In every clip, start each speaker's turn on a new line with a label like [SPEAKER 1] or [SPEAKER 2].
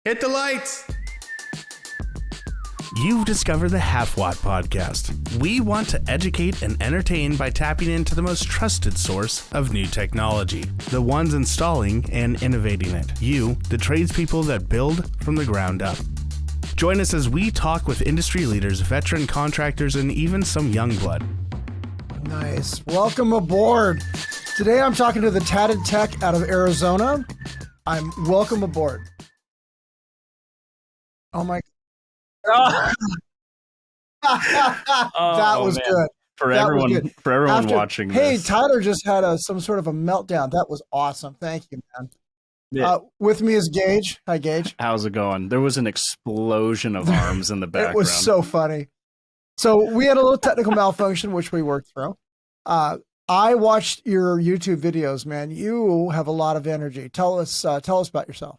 [SPEAKER 1] Hit the lights.
[SPEAKER 2] You've discovered the Halfwattpod. We want to educate and entertain by tapping into the most trusted source of new technology, the ones installing and innovating it. You, the tradespeople that build from the ground up. Join us as we talk with industry leaders, veteran contractors, and even some young blood.
[SPEAKER 3] Nice. Welcome aboard. Today I'm talking to the Tatted Tech out of Arizona. Welcome aboard. Oh my. That was good.
[SPEAKER 4] For
[SPEAKER 3] that
[SPEAKER 4] everyone,
[SPEAKER 3] was good.
[SPEAKER 4] for everyone watching
[SPEAKER 3] Hey,
[SPEAKER 4] this.
[SPEAKER 3] Tyler just had some sort of a meltdown. That was awesome. Thank you, man.
[SPEAKER 4] Yeah.
[SPEAKER 3] With me is Gage. Hi, Gage.
[SPEAKER 4] How's it going? There was an explosion of arms in the background.
[SPEAKER 3] It was so funny. So we had a little technical malfunction, which we worked through. I watched your YouTube videos, man. You have a lot of energy. Tell us about yourself.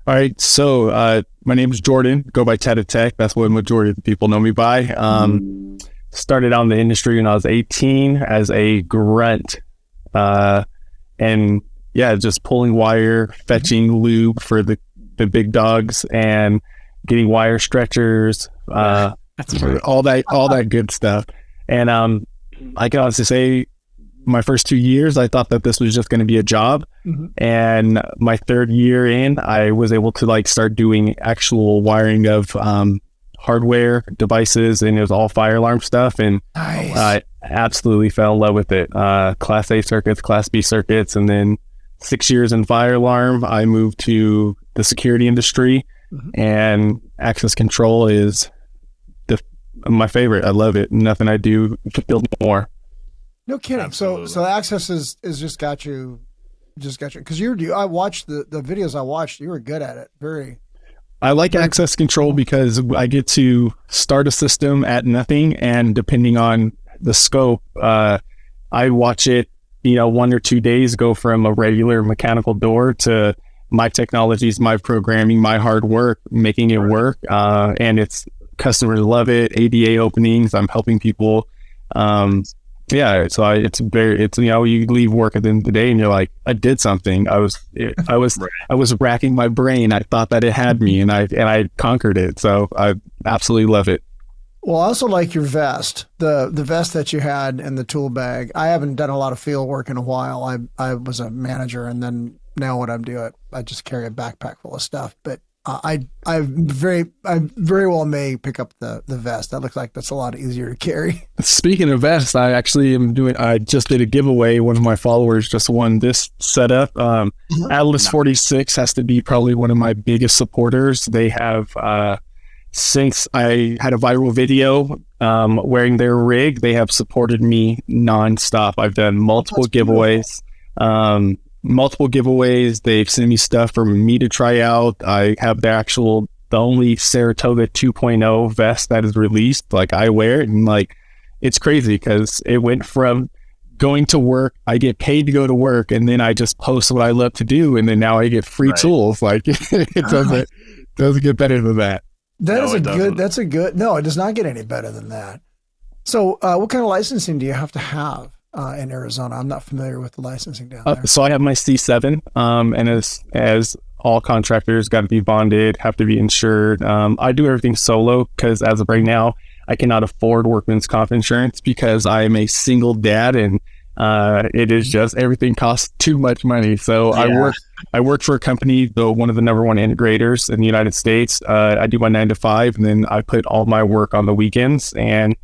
[SPEAKER 5] All right, so my name is Jordan. Go by Tatted Tech. That's what majority of the people know me by. Started out in the industry when I was 18 as a grunt, and yeah, just pulling wire, fetching lube for the big dogs, and getting wire stretchers,
[SPEAKER 4] That's right.
[SPEAKER 5] all that good stuff. And I can honestly say, my first 2 years, I thought that this was just going to be a job.
[SPEAKER 3] Mm-hmm.
[SPEAKER 5] And my third year in, I was able to start doing actual wiring of hardware devices, and it was all fire alarm stuff. And
[SPEAKER 3] Nice.
[SPEAKER 5] I absolutely fell in love with it. Class A circuits, Class B circuits. And then 6 years in fire alarm, I moved to the security industry.
[SPEAKER 3] Mm-hmm.
[SPEAKER 5] And access control is my favorite. I love it. Nothing I do to build more.
[SPEAKER 3] No kidding.
[SPEAKER 4] Absolutely.
[SPEAKER 3] So Access is just got you because I watched the videos I watched. You were good at it.
[SPEAKER 5] I like access control because I get to start a system at nothing, and depending on the scope, I watch it, 1 or 2 days go from a regular mechanical door to my technologies, my programming, my hard work, making it work. And customers love it. ADA openings, I'm helping people. Yeah, so you leave work at the end of the day and you're like, I did something. I was racking my brain. I thought that it had me, and I conquered it. So I absolutely love it.
[SPEAKER 3] Well, I also like your vest, the vest that you had in the tool bag. I haven't done a lot of field work in a while. I was a manager, and then now what I'm doing, I just carry a backpack full of stuff. But I very well may pick up the vest. That looks like that's a lot easier to carry.
[SPEAKER 5] Speaking of vests, I just did a giveaway. One of my followers just won this setup. Atlas 46 has to be probably one of my biggest supporters. They have, since I had a viral video wearing their rig, they have supported me nonstop. I've done multiple giveaways. They've sent me stuff for me to try out. I have the only Saratoga 2.0 vest that is released. I wear it, and it's crazy because it went from going to work, I get paid to go to work, and then I just post what I love to do, and then now I get free tools. It doesn't get better than that.
[SPEAKER 3] No, it does not get any better than that. So what kind of licensing do you have to have in Arizona? I'm not familiar with the licensing down there.
[SPEAKER 5] So I have my C7, and as all contractors, got to be bonded, have to be insured. I do everything solo because as of right now, I cannot afford workman's comp insurance because I am a single dad, and it is just everything costs too much money. So yeah. I work for a company, one of the number one integrators in the United States. I do my 9 to 5, and then I put all my work on the weekends, and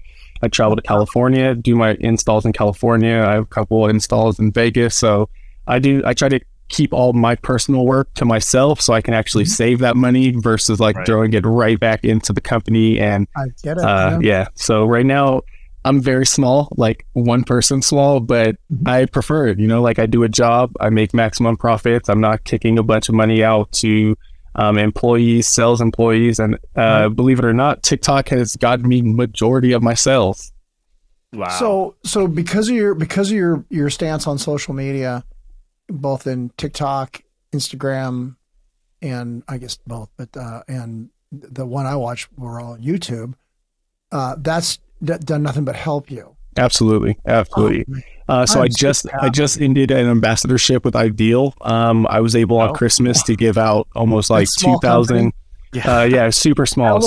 [SPEAKER 5] I travel to California, do my installs in California. I have a couple of installs in Vegas. So I try to keep all my personal work to myself so I can actually save that money versus throwing it right back into the company. And
[SPEAKER 3] I get it.
[SPEAKER 5] Yeah. So right now I'm very small, one person small, but I prefer it. I do a job, I make maximum profits. I'm not kicking a bunch of money out to employees, sales employees, and believe it or not, TikTok has gotten me majority of my sales.
[SPEAKER 4] Wow.
[SPEAKER 3] So because of your stance on social media, both in TikTok, Instagram, and I guess both, but and the one I watch were all YouTube. That's done nothing but help you.
[SPEAKER 5] Absolutely. So I just ended an ambassadorship with Ideal. I was able on Christmas to give out almost like 2,000. Super small,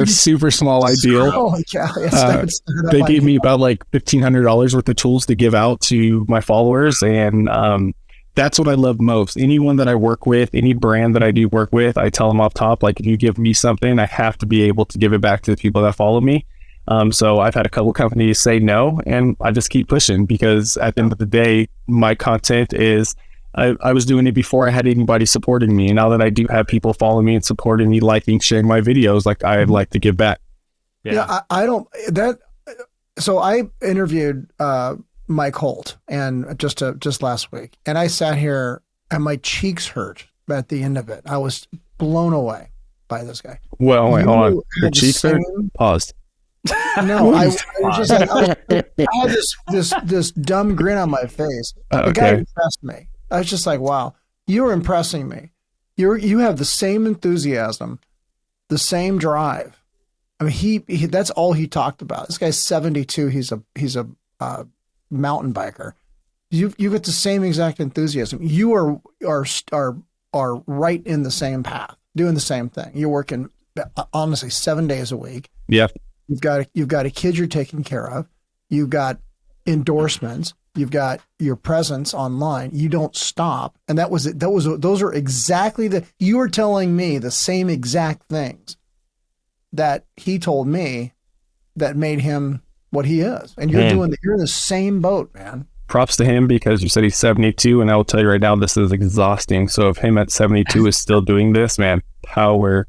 [SPEAKER 5] super small Ideal.
[SPEAKER 3] Holy cow!
[SPEAKER 5] They gave me about like $1,500 worth of tools to give out to my followers, and that's what I love most. Anyone that I work with, any brand that I do work with, I tell them off top, like, if you give me something, I have to be able to give it back to the people that follow me. So I've had a couple companies say no, and I just keep pushing, because at the end of the day, my content is, I was doing it before I had anybody supporting me. And now that I do have people following me and supporting me, liking, sharing my videos, like, I'd like to give back.
[SPEAKER 3] So I interviewed Mike Holt and just last week, and I sat here and my cheeks hurt at the end of it. I was blown away by this guy.
[SPEAKER 5] Well, wait, hold on. Your cheeks hurt? Paused.
[SPEAKER 3] No, I was just like, I had this dumb grin on my face. The guy impressed me. I was just like, wow, you're impressing me. You have the same enthusiasm, the same drive. I mean, he that's all he talked about. This guy's 72. He's a mountain biker. You got the same exact enthusiasm. You are right in the same path, doing the same thing. You're working honestly 7 days a week.
[SPEAKER 5] Yeah.
[SPEAKER 3] You've got a kid you're taking care of. You've got endorsements. You've got your presence online. You don't stop. And those are exactly you were telling me the same exact things that he told me that made him what he is. And you're in the same boat, man. Props
[SPEAKER 5] to him, because you said he's 72, and I will tell you right now, this is exhausting. So if him at 72 is still doing this, man,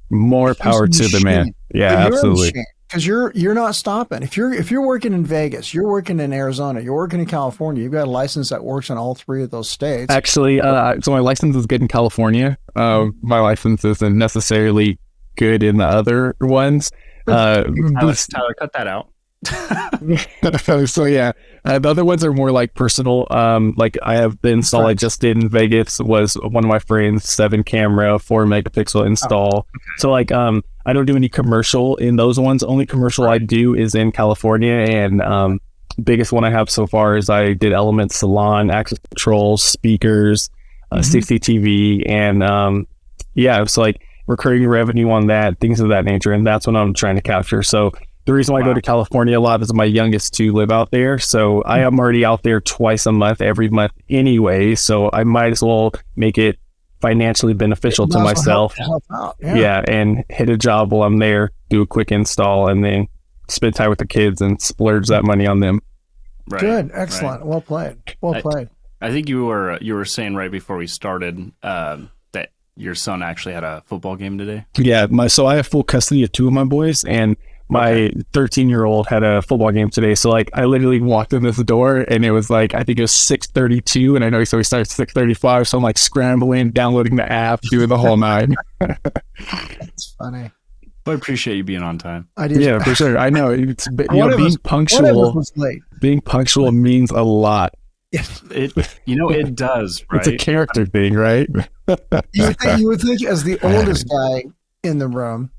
[SPEAKER 5] more power to the man. Yeah, absolutely.
[SPEAKER 3] Because you're not stopping. If you're working in Vegas, you're working in Arizona, you're working in California, you've got a license that works in all three of those states.
[SPEAKER 5] Actually, so my license is good in California. My license isn't necessarily good in the other ones.
[SPEAKER 4] Tyler, cut that out.
[SPEAKER 5] So yeah, the other ones are more like personal. Like I have the install I just did in Vegas was one of my friends, 7 camera, 4 megapixel install. Okay. So like I don't do any commercial in those ones. Only commercial I do is in California, and biggest one I have so far is I did Elements Salon, access control, speakers, CCTV, and so like recurring revenue on that, things of that nature, and that's what I'm trying to capture. So the reason why I go to California a lot is my youngest 2 live out there. So I am already out there twice a month, every month anyway. So I might as well make it financially beneficial to myself. Help out. Yeah, and hit a job while I'm there, do a quick install, and then spend time with the kids and splurge that money on them.
[SPEAKER 3] Right. Good. Excellent. Right. Well played.
[SPEAKER 4] I think you were saying right before we started that your son actually had a football game today.
[SPEAKER 5] Yeah. So I have full custody of 2 of my boys, and my 13-year-old had a football game today. So like I literally walked in this door and it was like, I think it was 6:32, and I know he started at 6:35. So I'm like scrambling, downloading the app, doing the whole 9.
[SPEAKER 3] That's funny.
[SPEAKER 4] I appreciate you being on time.
[SPEAKER 3] I do.
[SPEAKER 5] Yeah, for sure. I know. Being punctual. Being punctual means a lot.
[SPEAKER 4] It does, right?
[SPEAKER 5] It's a character thing, right?
[SPEAKER 3] You would think as the oldest guy in the room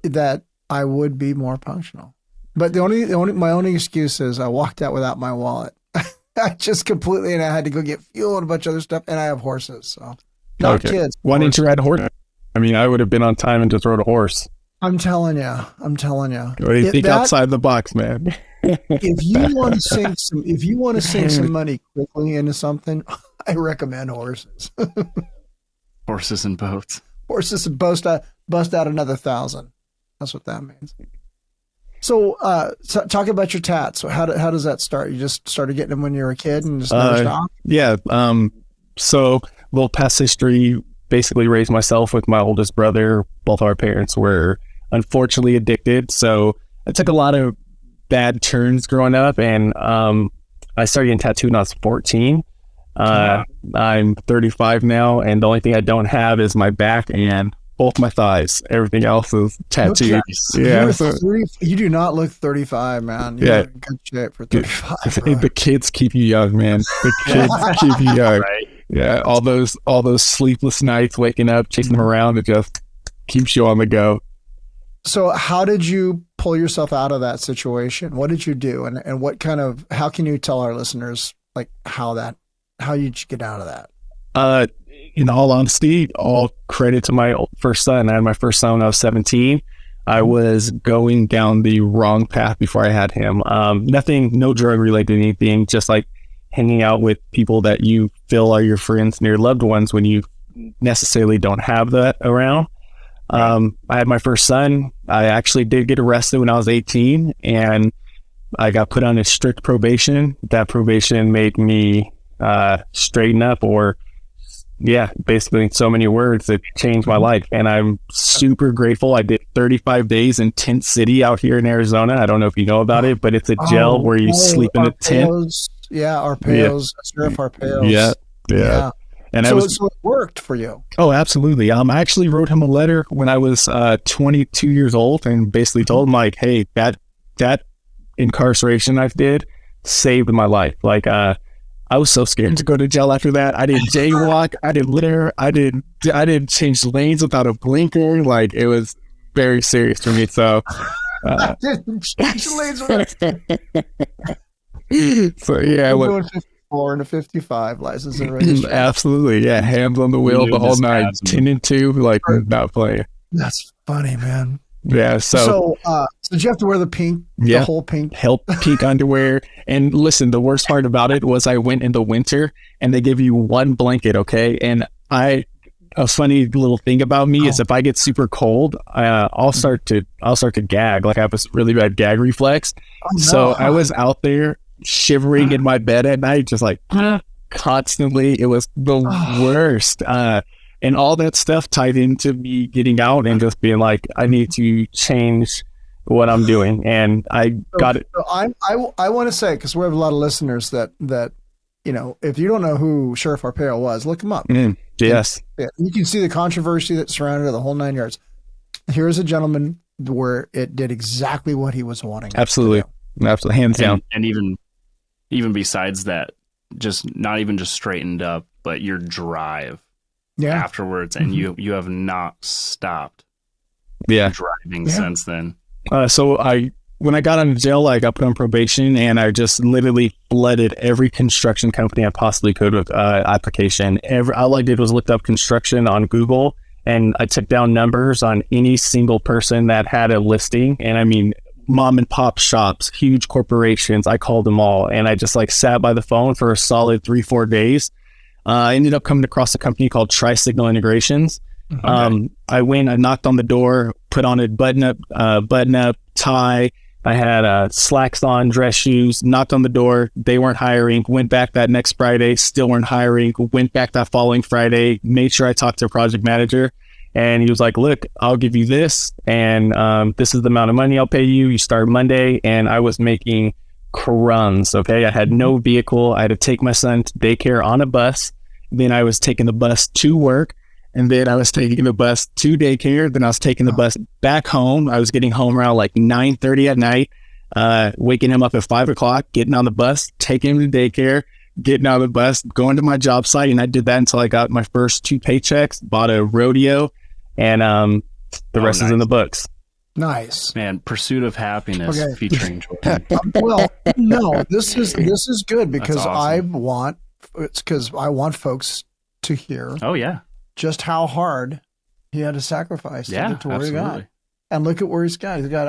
[SPEAKER 3] that I would be more punctual. But my only excuse is I walked out without my wallet. I just completely, and I had to go get fuel and a bunch of other stuff, and I have horses, so not kids.
[SPEAKER 5] Why didn't you ride a horse? I mean, I would have been on time and just rode a horse.
[SPEAKER 3] I'm telling you.
[SPEAKER 5] What do you think outside the box, man?
[SPEAKER 3] If you want to sink some money quickly into something, I recommend horses.
[SPEAKER 4] Horses and boats.
[SPEAKER 3] Horses and bust out another 1,000. That's what that means. So, talk about your tats. So how does that start? You just started getting them when you were a kid and just never stopped?
[SPEAKER 5] Yeah. So little past history, basically raised myself with my oldest brother. Both our parents were unfortunately addicted. So I took a lot of bad turns growing up, and I started getting tattooed when I was 14. I'm 35 now, and the only thing I don't have is my back and both my thighs. Everything else is tattooed.
[SPEAKER 3] Okay. Yeah, you do not look 35, man. You're in good shape for 35.
[SPEAKER 5] The kids keep you young, man. The kids keep you young. Right. Yeah, all those sleepless nights, waking up, chasing them around, it just keeps you on the go.
[SPEAKER 3] So how did you pull yourself out of that situation? What did you do? And what kind of, how can you tell our listeners like how you get out of that?
[SPEAKER 5] In all honesty, all credit to my first son. I had my first son when I was 17. I was going down the wrong path before I had him. Nothing, no drug related anything, just like hanging out with people that you feel are your friends and your loved ones when you necessarily don't have that around. I had my first son. I actually did get arrested when I was 18, and I got put on a strict probation. That probation made me straighten up, or basically in so many words, it changed my life. And I'm super grateful. I did 35 days in Tent City out here in Arizona. I don't know if you know about it, but it's a jail where you sleep in a tent.
[SPEAKER 3] Yeah, Arpeos, Sheriff Arpeos.
[SPEAKER 5] Yeah. And
[SPEAKER 3] so it worked for you.
[SPEAKER 5] Oh, absolutely. I actually wrote him a letter when I was 22 years old and basically told him, like, hey, that incarceration I did saved my life. Like, I was so scared to go to jail after that. I didn't jaywalk. I didn't litter. I didn't change lanes without a blinker. Like, it was very serious for me. So,
[SPEAKER 3] I didn't change lanes.
[SPEAKER 5] So yeah,
[SPEAKER 3] doing 54 and a 55 license and registration.
[SPEAKER 5] Absolutely, yeah. Hands on the wheel the whole night, 10 and 2, like not playing.
[SPEAKER 3] That's funny, man.
[SPEAKER 5] Yeah. So
[SPEAKER 3] did you have to wear the pink?
[SPEAKER 5] Yeah,
[SPEAKER 3] the whole pink,
[SPEAKER 5] pink underwear. And listen, the worst part about it was I went in the winter and they give you one blanket, okay? And a funny little thing about me is if I get super cold, I'll start to gag. Like I have a really bad gag reflex. So I was out there shivering in my bed at night, just like constantly. It was the worst. And all that stuff tied into me getting out and just being like, I need to change what I'm doing. And I got it.
[SPEAKER 3] So I want to say, because we have a lot of listeners that you know, if you don't know who Sheriff Arpaio was, look him up.
[SPEAKER 5] Yes.
[SPEAKER 3] You can see the controversy that surrounded the whole 9 yards. Here's a gentleman where it did exactly what he was wanting.
[SPEAKER 5] Absolutely. Absolutely. Hands down.
[SPEAKER 4] And even besides that, not even just straightened up, but your drive afterwards, and you have not stopped driving since then.
[SPEAKER 5] So when I got out of jail, I got put on probation, and I just literally flooded every construction company I possibly could with application. All I did was look up construction on Google, and I took down numbers on any single person that had a listing. And I mean, mom and pop shops, huge corporations, I called them all. And I just like sat by the phone for a solid 3-4 days. I ended up coming across a company called Tri-Signal Integrations. Okay. I went, I knocked on the door, put on a button up tie. I had slacks on, dress shoes, knocked on the door. They weren't hiring. Went back that next Friday, still weren't hiring. Went back that following Friday, made sure I talked to a project manager. And he was like, look, I'll give you this. And this is the amount of money I'll pay you. You start Monday. And I was making crumbs. Okay. I had no vehicle. I had to take my son to daycare on a bus. Then I was taking the bus to work. And then I was taking the bus to daycare. Then I was taking the bus back home. I was getting home around like 9:30 at night, waking him up at 5 o'clock, getting on the bus, taking him to daycare, getting on the bus, going to my job site. And I did that until I got my first 2 paychecks, bought a rodeo, and the rest is in the books.
[SPEAKER 3] Nice,
[SPEAKER 4] man. Pursuit of Happiness featuring Jordan.
[SPEAKER 3] Well, no, this is good because awesome. I want folks to hear.
[SPEAKER 4] Oh yeah.
[SPEAKER 3] Just how hard he had to sacrifice to get to where he got. And look at where he's got. He's got,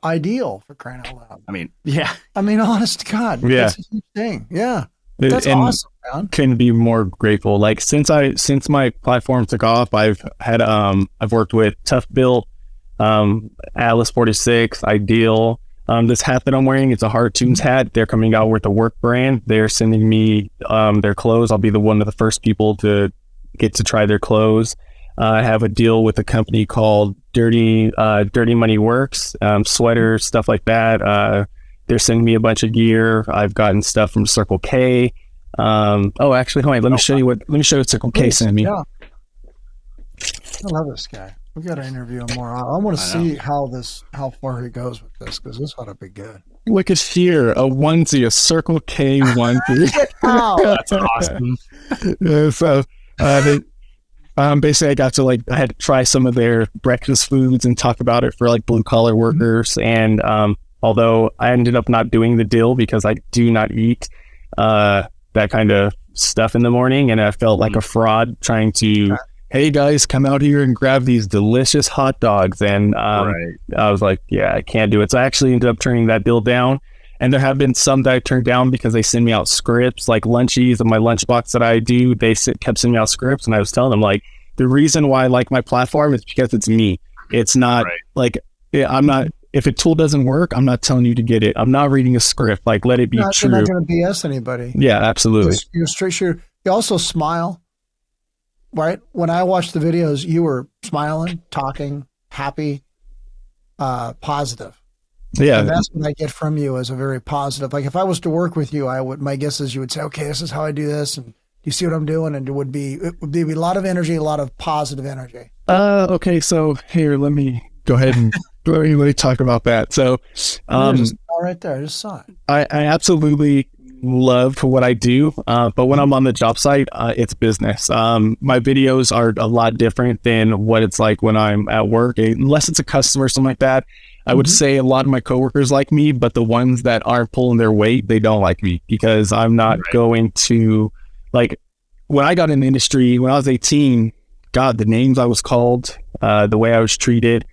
[SPEAKER 3] ideal, for crying out loud.
[SPEAKER 4] I mean, yeah.
[SPEAKER 3] I mean, honest to God.
[SPEAKER 5] Yeah.
[SPEAKER 3] That's a huge thing. Yeah. That's awesome, man.
[SPEAKER 5] Couldn't be more grateful. Like since my platform took off, I've worked with Tough Built, Atlas 46, Ideal. This hat that I'm wearing, it's a Hard Tunes hat. They're coming out with a work brand. They're sending me their clothes. I'll be one of the first people to get to try their clothes. I have a deal with a company called Dirty Money Works, sweaters, stuff like that. They're sending me a bunch of gear. I've gotten stuff from Circle K. Actually, hold on. Let me show you what Circle K sent me.
[SPEAKER 3] Yeah. I love this guy. We got to interview him more. I want to see how far he goes with this, because this ought to be good.
[SPEAKER 5] Look at here, a onesie, a Circle K onesie.
[SPEAKER 4] That's awesome.
[SPEAKER 5] So Basically, I had to try some of their breakfast foods and talk about it for like blue collar workers. And although I ended up not doing the deal because I do not eat that kind of stuff in the morning, and I felt like a fraud trying to, hey guys, come out here and grab these delicious hot dogs. And I was like, yeah, I can't do it. So I actually ended up turning that deal down. And there have been some that I turned down because they send me out scripts, like lunchies and my lunchbox that I do. They kept sending me out scripts, and I was telling them like, the reason why I like my platform is because it's me. It's not like, I'm not, if a tool doesn't work, I'm not telling you to get it. I'm not reading a script. Like, let it be true.
[SPEAKER 3] You're not going to BS anybody.
[SPEAKER 5] Yeah, absolutely.
[SPEAKER 3] You're straight shooter. You also smile, right? When I watched the videos, you were smiling, talking, happy, positive.
[SPEAKER 5] Yeah.
[SPEAKER 3] And that's what I get from you, is a very positive. Like if I was to work with you, my guess is you would say, okay, this is how I do this. And you see what I'm doing? And it would be a lot of energy, a lot of positive energy.
[SPEAKER 5] Okay. So here, let me go ahead and let me talk about that. So,
[SPEAKER 3] right there, I just saw it.
[SPEAKER 5] I absolutely love what I do. But when I'm on the job site, it's business. My videos are a lot different than what it's like when I'm at work, unless it's a customer or something like that. I would say a lot of my coworkers like me, but the ones that aren't pulling their weight, they don't like me because I'm not going to, like, when I got in the industry, when I was 18, God, the names I was called, the way I was treated,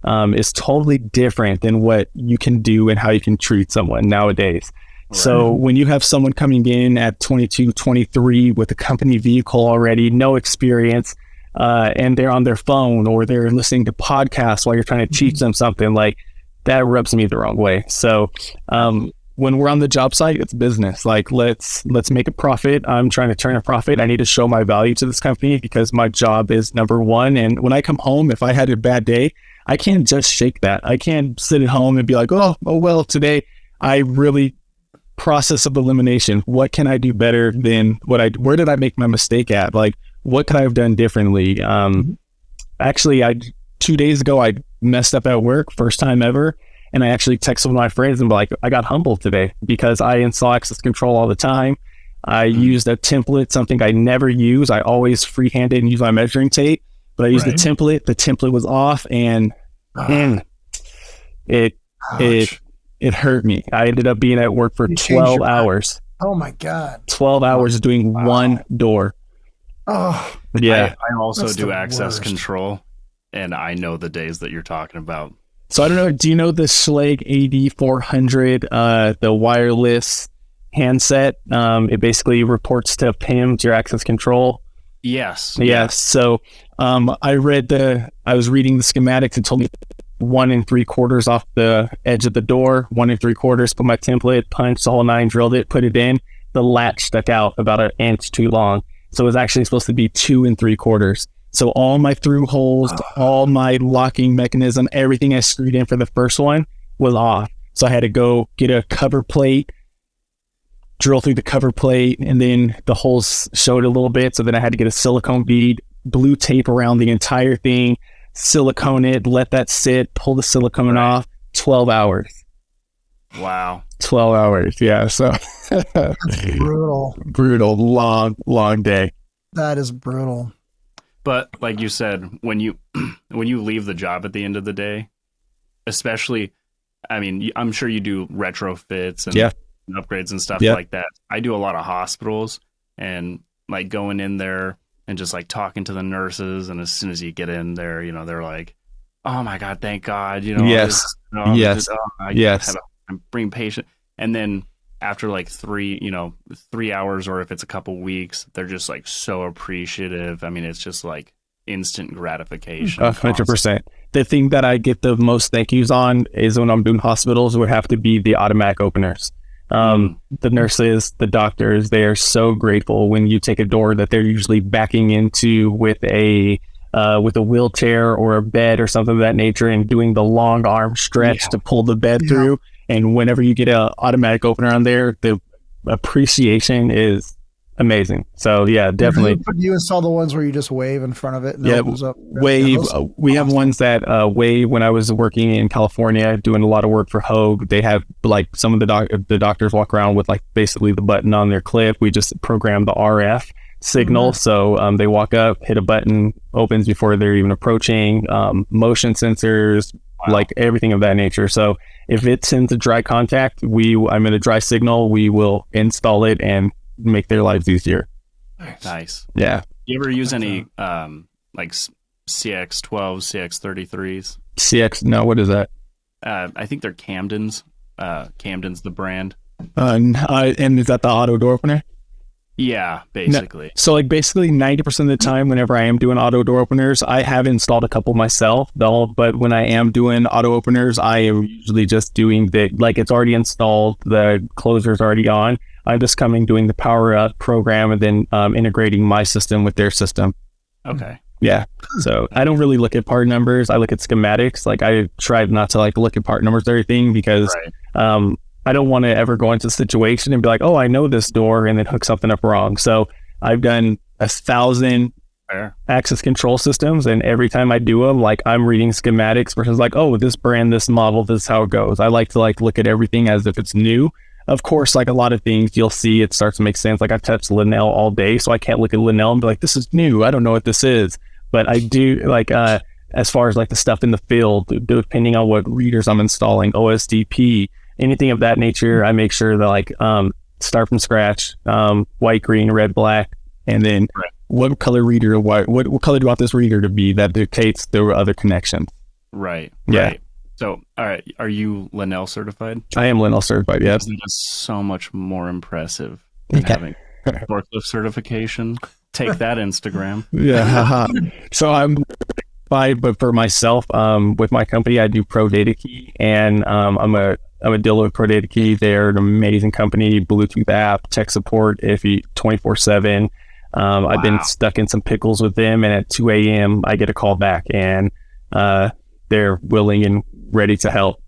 [SPEAKER 5] is totally different than what you can do and how you can treat someone nowadays. Right. So when you have someone coming in at 22, 23 with a company vehicle already, no experience, and they're on their phone or they're listening to podcasts while you're trying to teach them something, like that rubs me the wrong way. So when we're on the job site, it's business. Like let's make a profit. I'm trying to turn a profit. I need to show my value to this company because my job is number one. And when I come home, if I had a bad day, I can't just shake that. I can't sit at home and be like, oh well, today I really process of elimination. What can I do better than where did I make my mistake at? Like, what could I have done differently? Actually, 2 days ago, I messed up at work, first time ever. And I actually texted one of my friends and be like, I got humbled today because I install access control all the time. I used a template, something I never use. I always freehand it and use my measuring tape, but I used the template. The template was off, and it hurt me. I ended up being at work for 12 hours.
[SPEAKER 3] Oh my God.
[SPEAKER 5] 12 hours doing one door.
[SPEAKER 3] Oh,
[SPEAKER 4] yeah. I also do access control, and I know the days that you're talking about.
[SPEAKER 5] So I don't know. Do you know the Schlage AD400, the wireless handset? It basically reports to PIMs, your access control.
[SPEAKER 4] Yes.
[SPEAKER 5] Yes. So I was reading the schematics. It told me 1 3/4 off the edge of the door, 1 3/4, put my template, punched the whole 9, drilled it, put it in. The latch stuck out about 1 inch too long. So it was actually supposed to be 2 3/4. So all my through holes, all my locking mechanism, everything I screwed in for the first one was off. So I had to go get a cover plate, drill through the cover plate, and then the holes showed a little bit. So then I had to get a silicone bead, blue tape around the entire thing, silicone it, let that sit, pull the silicone off. 12 hours.
[SPEAKER 4] Wow.
[SPEAKER 5] 12 hours. Yeah. So
[SPEAKER 3] that's
[SPEAKER 5] brutal, long day.
[SPEAKER 3] That is brutal.
[SPEAKER 4] But like you said, when you leave the job at the end of the day, especially, I mean, I'm sure you do retrofits and upgrades and stuff like that. I do a lot of hospitals, and like going in there and just like talking to the nurses, and as soon as you get in there, you know, they're like, "Oh my God, thank God!" You know, I'm bringing patient, and then after like 3 hours, or if it's a couple weeks, they're just like so appreciative. I mean, it's just like instant gratification.
[SPEAKER 5] 100%. The thing that I get the most thank yous on is when I'm doing hospitals would have to be the automatic openers. The nurses, the doctors, they are so grateful when you take a door that they're usually backing into with a wheelchair or a bed or something of that nature, and doing the long arm stretch to pull the bed through. And whenever you get an automatic opener on there, the appreciation is amazing. So yeah, definitely.
[SPEAKER 3] You install the ones where you just wave in front of it and it opens up?
[SPEAKER 5] Wave. We have ones that wave. When I was working in California doing a lot of work for Hogue, they have like some of the doctors walk around with like basically the button on their clip. We just program the RF. signal. So they walk up, hit a button, opens before they're even approaching, motion sensors, like everything of that nature. So if it sends a dry contact, I'm in a dry signal, we will install it and make their lives easier.
[SPEAKER 4] Nice.
[SPEAKER 5] Yeah.
[SPEAKER 4] You ever use any like CX12, CX33s?
[SPEAKER 5] No, what is that?
[SPEAKER 4] I think they're Camden's. Camden's the brand.
[SPEAKER 5] And is that the auto door opener?
[SPEAKER 4] Yeah, basically.
[SPEAKER 5] No, so like basically 90% of the time whenever I am doing auto door openers, I have installed a couple myself though, but when I am doing auto openers, I am usually just doing it's already installed, the closer's already on. I'm just doing the power up program and then integrating my system with their system.
[SPEAKER 4] Okay.
[SPEAKER 5] Yeah. So I don't really look at part numbers. I look at schematics. Like I try not to look at part numbers or everything because I don't want to ever go into a situation and be like, oh, I know this door and then hook something up wrong. So I've done 1,000 access control systems, and every time I do them, I'm reading schematics versus oh, this brand, this model, this is how it goes. I like to look at everything as if it's new. Of course, a lot of things you'll see, it starts to make sense. I've touched Linnell all day, so I can't look at Linnell and be like, this is new. I don't know what this is. But I do as far as the stuff in the field, depending on what readers I'm installing, OSDP, anything of that nature, I make sure that start from scratch, white, green, red, black, and then what color reader, what color do I want this reader to be that dictates the other connections.
[SPEAKER 4] Right.
[SPEAKER 5] Yeah.
[SPEAKER 4] Right. So, all right, are you Linnell certified?
[SPEAKER 5] I am Linnell certified, yes.
[SPEAKER 4] That's so much more impressive than having forklift certification. Take that, Instagram.
[SPEAKER 5] Yeah. So I'm certified, but for myself, with my company, I do Pro Data Key, and I'm a dealer with Pro Data Key. They're an amazing company, Bluetooth app, tech support, if you 24/7. I've been stuck in some pickles with them, and at 2 a.m. I get a call back, and they're willing and ready to help.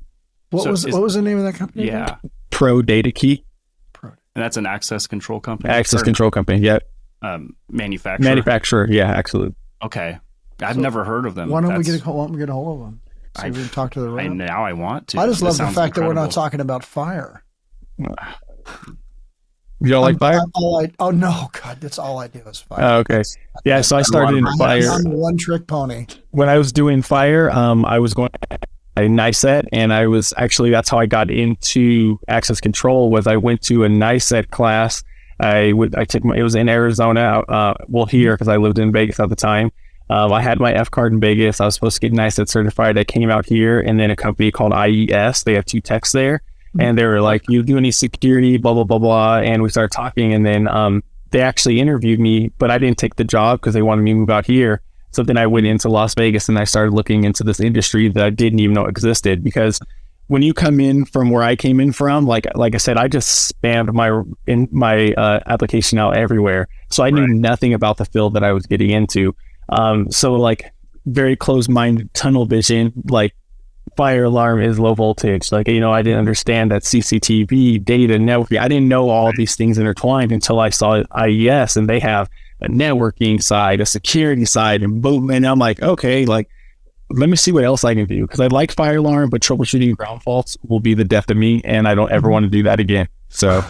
[SPEAKER 3] What was the name of that company?
[SPEAKER 4] Yeah,
[SPEAKER 5] Pro Data Key.
[SPEAKER 4] And that's an access control company.
[SPEAKER 5] Control company. Yep.
[SPEAKER 4] Manufacturer.
[SPEAKER 5] Yeah, absolutely.
[SPEAKER 4] Okay, I've never heard of them.
[SPEAKER 3] Why don't we get a hold of them? So we can talk to the rep.
[SPEAKER 4] Now I want to.
[SPEAKER 3] I just love the fact that we're not talking about fire.
[SPEAKER 5] You don't like fire?
[SPEAKER 3] Oh no, God, that's all I do is fire.
[SPEAKER 5] Oh, okay. Yeah, so I started in fire.
[SPEAKER 3] I'm a one-trick pony.
[SPEAKER 5] When I was doing fire, I was going a NICET, and that's how I got into access control. Was I went to a NICET class. It was in Arizona, here, because I lived in Vegas at the time. I had my F card in Vegas. I was supposed to get NICET certified. I came out here, and then a company called IES, they have 2 techs there, and they were like, you do any security, blah, blah, blah, blah. And we started talking, and then they actually interviewed me, but I didn't take the job because they wanted me to move out here. So then I went into Las Vegas, and I started looking into this industry that I didn't even know existed, because when you come in from where I came in from, like I said, I just spammed my application out everywhere. So I knew nothing about the field that I was getting into. So very closed-minded, tunnel vision, fire alarm is low voltage. I didn't understand that CCTV, data, networking. I didn't know all of these things intertwined until I saw IES, and they have a networking side, a security side, and boom. And I'm like, okay, let me see what else I can do, because I like fire alarm, but troubleshooting ground faults will be the death of me, and I don't ever want to do that again. So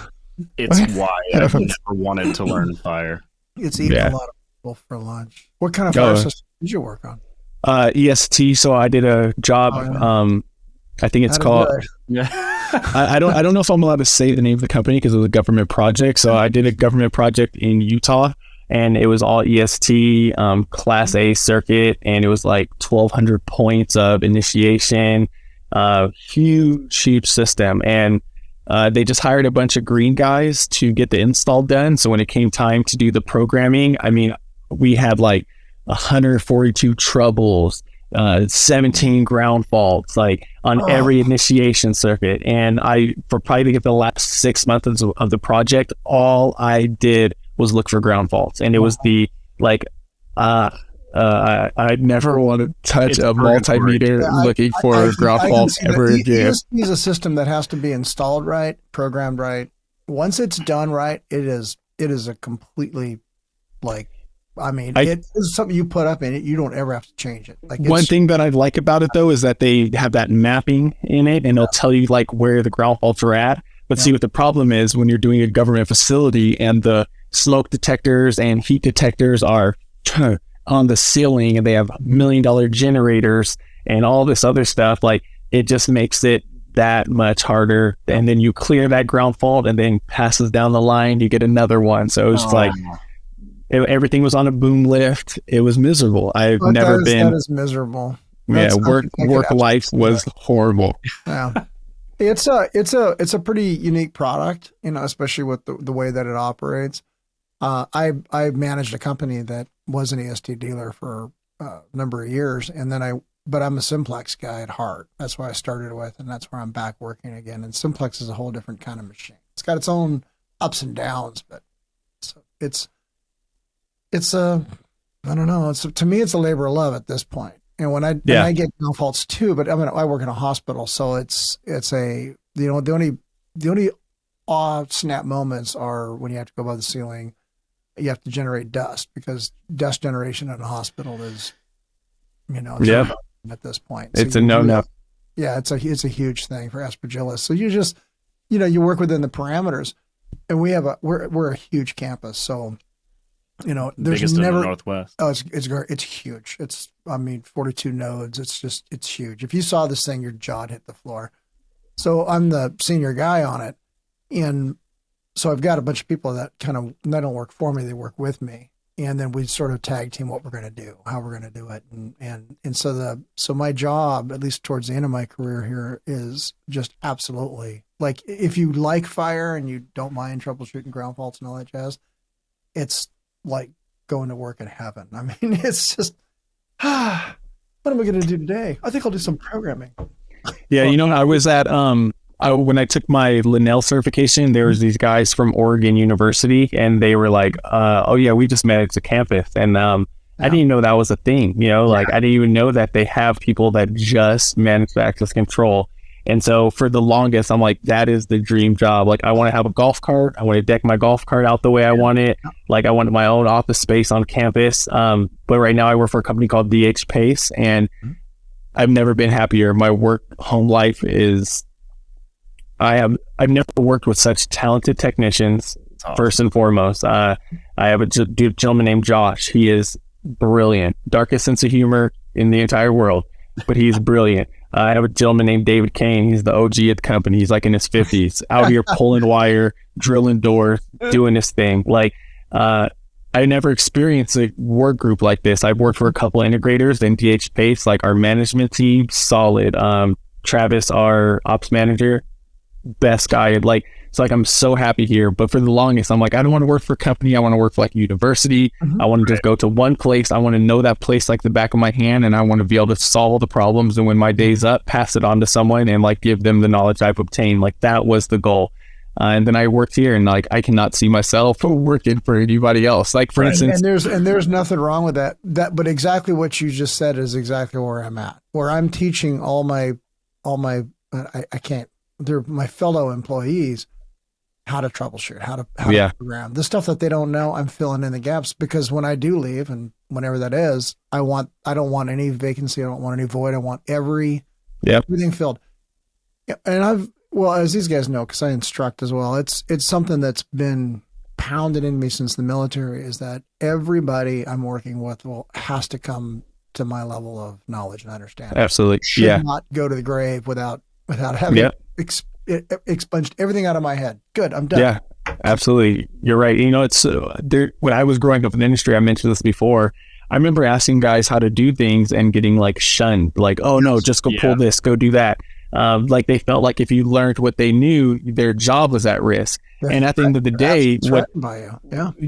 [SPEAKER 4] it's why I've never wanted to learn fire.
[SPEAKER 3] It's eating a lot of people for lunch. What kind of fire system did you work on?
[SPEAKER 5] EST. So I did a job. I think it's called. I don't know if I'm allowed to say the name of the company because it was a government project. So I did a government project in Utah, and it was all EST, Class A circuit, and it was 1,200 points of initiation, huge system, and they just hired a bunch of green guys to get the install done. So when it came time to do the programming, we had 142 troubles, 17 ground faults, on every initiation circuit. And for probably the last 6 months of the project, all I did was look for ground faults. And it was I never want to touch a multimeter looking for ground faults ever again.
[SPEAKER 3] ESP is a system that has to be installed right, programmed right. Once it's done right, it is a completely it is something you put up in it. You don't ever have to change it.
[SPEAKER 5] One thing that I like about it though is that they have that mapping in it, and it'll tell you where the ground faults are at. But see what the problem is when you're doing a government facility and the smoke detectors and heat detectors are on the ceiling, and they have $1 million generators and all this other stuff. Like, it just makes it that much harder. And then you clear that ground fault and then passes down the line, you get another one. So it's everything was on a boom lift. It was miserable. That
[SPEAKER 3] is miserable.
[SPEAKER 5] Work life was horrible.
[SPEAKER 3] Yeah. It's a pretty unique product, especially with the way that it operates. I managed a company that was an EST dealer for a number of years, but I'm a simplex guy at heart. That's why I started with, and that's where I'm back working again. And simplex is a whole different kind of machine. It's got its own ups and downs, but it's I don't know. To me, it's a labor of love at this point. And when I get ground faults too, but I work in a hospital, so it's the only snap moments are when you have to go above the ceiling. You have to generate dust, because dust generation in a hospital is, at this point.
[SPEAKER 5] It's a no-no.
[SPEAKER 3] Yeah, it's a huge thing for Aspergillus. So you just, you work within the parameters, and we're a huge campus. So, there's
[SPEAKER 4] biggest
[SPEAKER 3] never
[SPEAKER 4] in the Northwest.
[SPEAKER 3] Oh, it's huge. It's 42 nodes. It's huge. If you saw this thing, your jaw'd hit the floor. So I'm the senior guy on it, and so I've got a bunch of people that they don't work for me, they work with me. And then we sort of tag team what we're going to do, how we're going to do it. And so my job, at least towards the end of my career here, is just absolutely, like, if you like fire and you don't mind troubleshooting ground faults and all that jazz, it's like going to work in heaven. I mean, it's just, what am I going to do today? I think I'll do some programming.
[SPEAKER 5] Yeah. I was at, when I took my Linnell certification, there was these guys from Oregon University, and they were like, we just managed a campus. And I didn't even know that was a thing, I didn't even know that they have people that just manage the access control. And so for the longest, I'm like, that is the dream job. Like, I want to have a golf cart. I want to deck my golf cart out the way I want it. Like, I wanted my own office space on campus. But right now I work for a company called DH Pace, and I've never been happier. My work home life is, I've never worked with such talented technicians. Awesome. First and foremost, I have a gentleman named Josh. He is brilliant, darkest sense of humor in the entire world, but he's brilliant. I have a gentleman named David Kane. He's the OG at the company. He's like in his 50s, out here pulling wire, drilling doors, doing this thing. Like, I never experienced a work group like this. I've worked for a couple of integrators in DH Pace, like our management team, solid. Travis, our ops manager, best guy. I'm so happy here. But for the longest, I'm like, I don't want to work for a company. I want to work for like a university. I want to just go to one place. I want to know that place like the back of my hand, and I want to be able to solve the problems. And when my day's up, pass it on to someone and like give them the knowledge I've obtained. Like, that was the goal. And then I worked here, and like, I cannot see myself working for anybody else. Like, for instance,
[SPEAKER 3] and there's nothing wrong with that. But exactly what you just said is exactly where I'm at. Where I'm teaching all my they're my fellow employees how to troubleshoot, how to program. The stuff that they don't know, I'm filling in the gaps, because when I do leave, and whenever that is, I don't want any vacancy. I don't want any void. I want everything filled. And as these guys know, because I instruct as well, it's something that's been pounded in me since the military, is that everybody I'm working with has to come to my level of knowledge and understanding.
[SPEAKER 5] Absolutely.
[SPEAKER 3] Should not go to the grave without having expunged everything out of my head. Good, I'm done.
[SPEAKER 5] Yeah, absolutely. You're right. It's when I was growing up in the industry, I mentioned this before, I remember asking guys how to do things and getting like shunned, like, oh no, just go pull this, go do that. Like, they felt like if you learned what they knew, their job was at risk. And at the end of the day,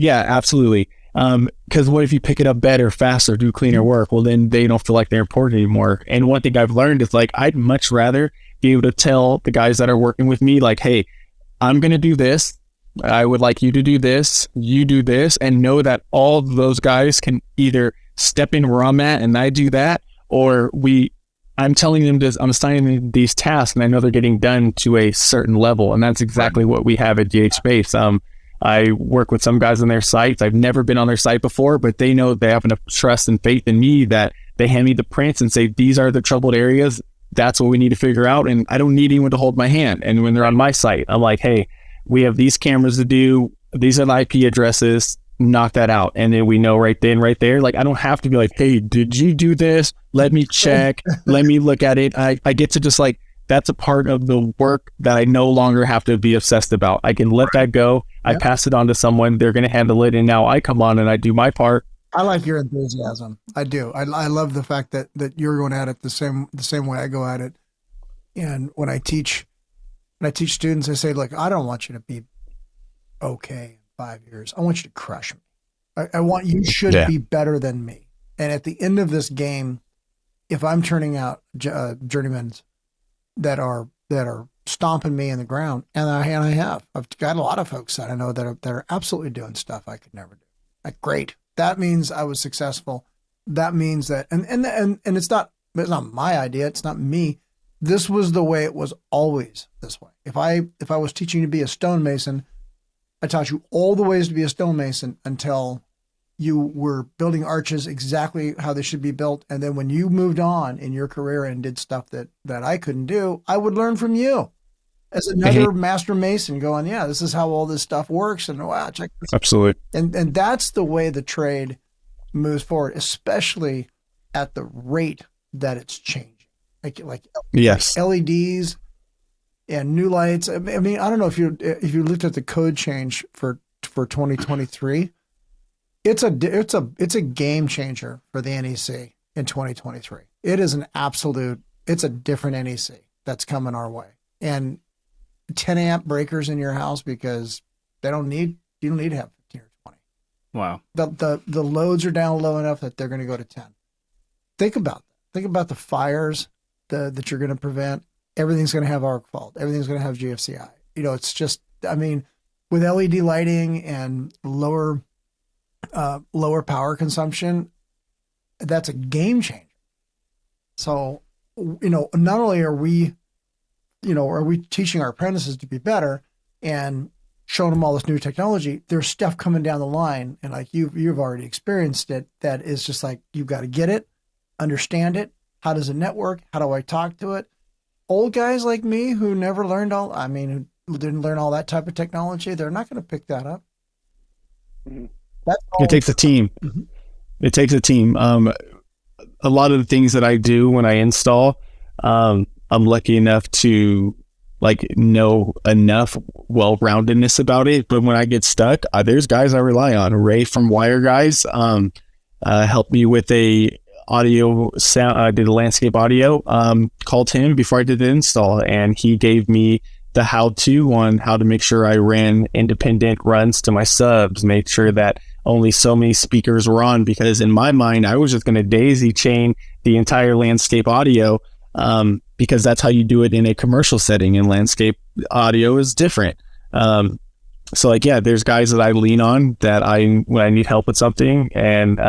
[SPEAKER 5] absolutely. Because what if you pick it up better, faster, do cleaner work? Well, then they don't feel like they're important anymore. And one thing I've learned is, like, I'd much rather be able to tell the guys that are working with me, like, hey, I'm going to do this. I would like you to do this. You do this, and know that all of those guys can either step in where I'm at and I do that, or I'm telling them this, I'm assigning them these tasks, and I know they're getting done to a certain level. And that's exactly what we have at DH Space. I work with some guys on their sites. I've never been on their site before, but they know they have enough trust and faith in me that they hand me the prints and say, these are the troubled areas. That's what we need to figure out. And I don't need anyone to hold my hand. And when they're on my site, I'm like, hey, we have these cameras to do. these are the IP addresses, knock that out. And then we know right then, right there, like I don't have to be like, hey, did you do this? Let me check. Let me look at it. I get to just like, that's a part of the work that I no longer have to be obsessed about. I can let that go. I pass it on to someone. They're going to handle it. And now I come on and I do my part.
[SPEAKER 3] I like your enthusiasm. I do. I love the fact that you're going at it the same way I go at it. And when I teach students, I say, look, I don't want you to be okay in 5 years. I want you to crush me. I want you should be better than me. And at the end of this game, if I'm turning out journeymen that are stomping me in the ground, and I've got a lot of folks that I know that are absolutely doing stuff I could never do. Like, great. That means I was successful. That means that, and it's not my idea. It's not me. This was the way it was always this way. If I was teaching you to be a stonemason, I taught you all the ways to be a stonemason until you were building arches exactly how they should be built. And then when you moved on in your career and did stuff that I couldn't do, I would learn from you as another master mason going, yeah, this is how all this stuff works. And wow, check this.
[SPEAKER 5] Absolutely.
[SPEAKER 3] And that's the way the trade moves forward, especially at the rate that it's changing. Like LEDs and new lights. I mean, I don't know if you looked at the code change for 2023. It's a game changer for the NEC in 2023. It is it's a different NEC that's coming our way. And 10 amp breakers in your house because you don't need to have 15 or 20.
[SPEAKER 4] Wow.
[SPEAKER 3] The loads are down low enough that they're going to go to 10. Think about that. Think about the fires that you're going to prevent. Everything's going to have arc fault. Everything's going to have GFCI. It's just, I mean, with LED lighting and lower power consumption, that's a game changer. So, not only are we teaching our apprentices to be better and showing them all this new technology, there's stuff coming down the line. And like you've already experienced it, that is just like, you've got to get it, understand it. How does it network? How do I talk to it? Old guys like me who never learned who didn't learn all that type of technology, they're not going to pick that up.
[SPEAKER 5] It takes a team. Mm-hmm. It takes a team. A lot of the things that I do when I install, I'm lucky enough to know enough well-roundedness about it. But when I get stuck, there's guys I rely on. Ray from Wire Guys helped me with a audio sound. I did a landscape audio. Called him before I did the install, and he gave me the how-to on how to make sure I ran independent runs to my subs, made sure that only so many speakers were on, because in my mind, I was just going to daisy chain the entire landscape audio, because that's how you do it in a commercial setting, and landscape audio is different. So there's guys that I lean on when I need help with something, and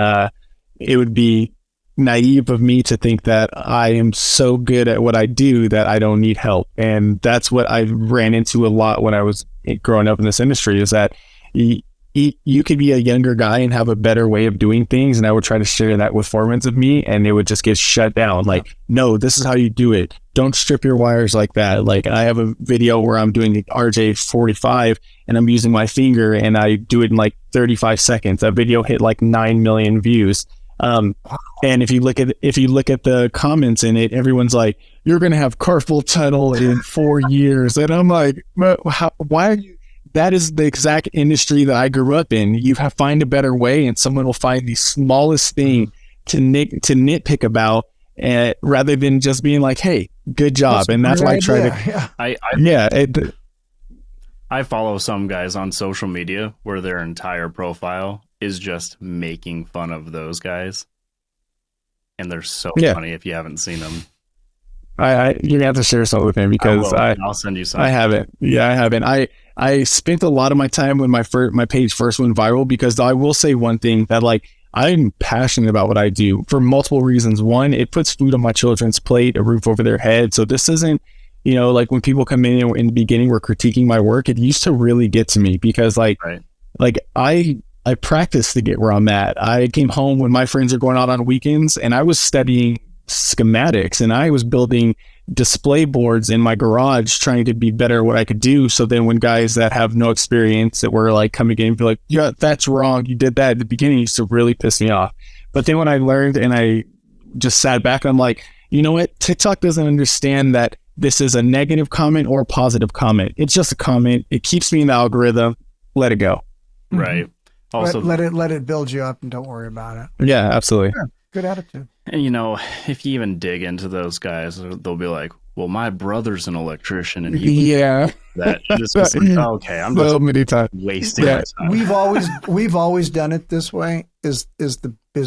[SPEAKER 5] it would be naive of me to think that I am so good at what I do that I don't need help. And that's what I ran into a lot when I was growing up in this industry, is that you could be a younger guy and have a better way of doing things, and I would try to share that with foremans of me, and it would just get shut down. Like, no, this is how you do it. Don't strip your wires like that. Like, I have a video where I'm doing RJ45 and I'm using my finger, and I do it in 35 seconds. That video hit 9 million views. And if you look at the comments in it, everyone's like, "You're going to have carpal tunnel in 4 years," and I'm like, "Why are you?" That is the exact industry that I grew up in. You have find a better way, and someone will find the smallest thing to nitpick about, rather than just being like, "Hey, good job." And that's why I try to.
[SPEAKER 4] I follow some guys on social media where their entire profile is just making fun of those guys, and they're so funny if you haven't seen them.
[SPEAKER 5] You're gonna have to share something with me, because
[SPEAKER 4] I'll send you something.
[SPEAKER 5] I haven't. Yeah, I haven't. I spent a lot of my time when my page first went viral, because I will say one thing, that I'm passionate about what I do for multiple reasons. One, it puts food on my children's plate, a roof over their head. So this isn't, when people come in the beginning, were critiquing my work, it used to really get to me, because I practiced to get where I'm at. I came home when my friends are going out on weekends, and I was studying schematics, and I was building display boards in my garage trying to be better at what I could do. So then when guys that have no experience that were like coming in and be like, yeah, that's wrong, you did that at the beginning, used to really piss me off. But then when I learned and I just sat back, I'm like, you know what? TikTok doesn't understand that this is a negative comment or a positive comment. It's just a comment. It keeps me in the algorithm. Let it go.
[SPEAKER 4] Right.
[SPEAKER 3] Also, let it build you up and don't worry about it.
[SPEAKER 5] Yeah, absolutely. Yeah,
[SPEAKER 3] good attitude.
[SPEAKER 4] And you know, if you even dig into those guys, they'll be like, well, my brother's an electrician and he that just like, okay, I'm just
[SPEAKER 5] many times
[SPEAKER 4] wasting my time.
[SPEAKER 3] We've always done it this way is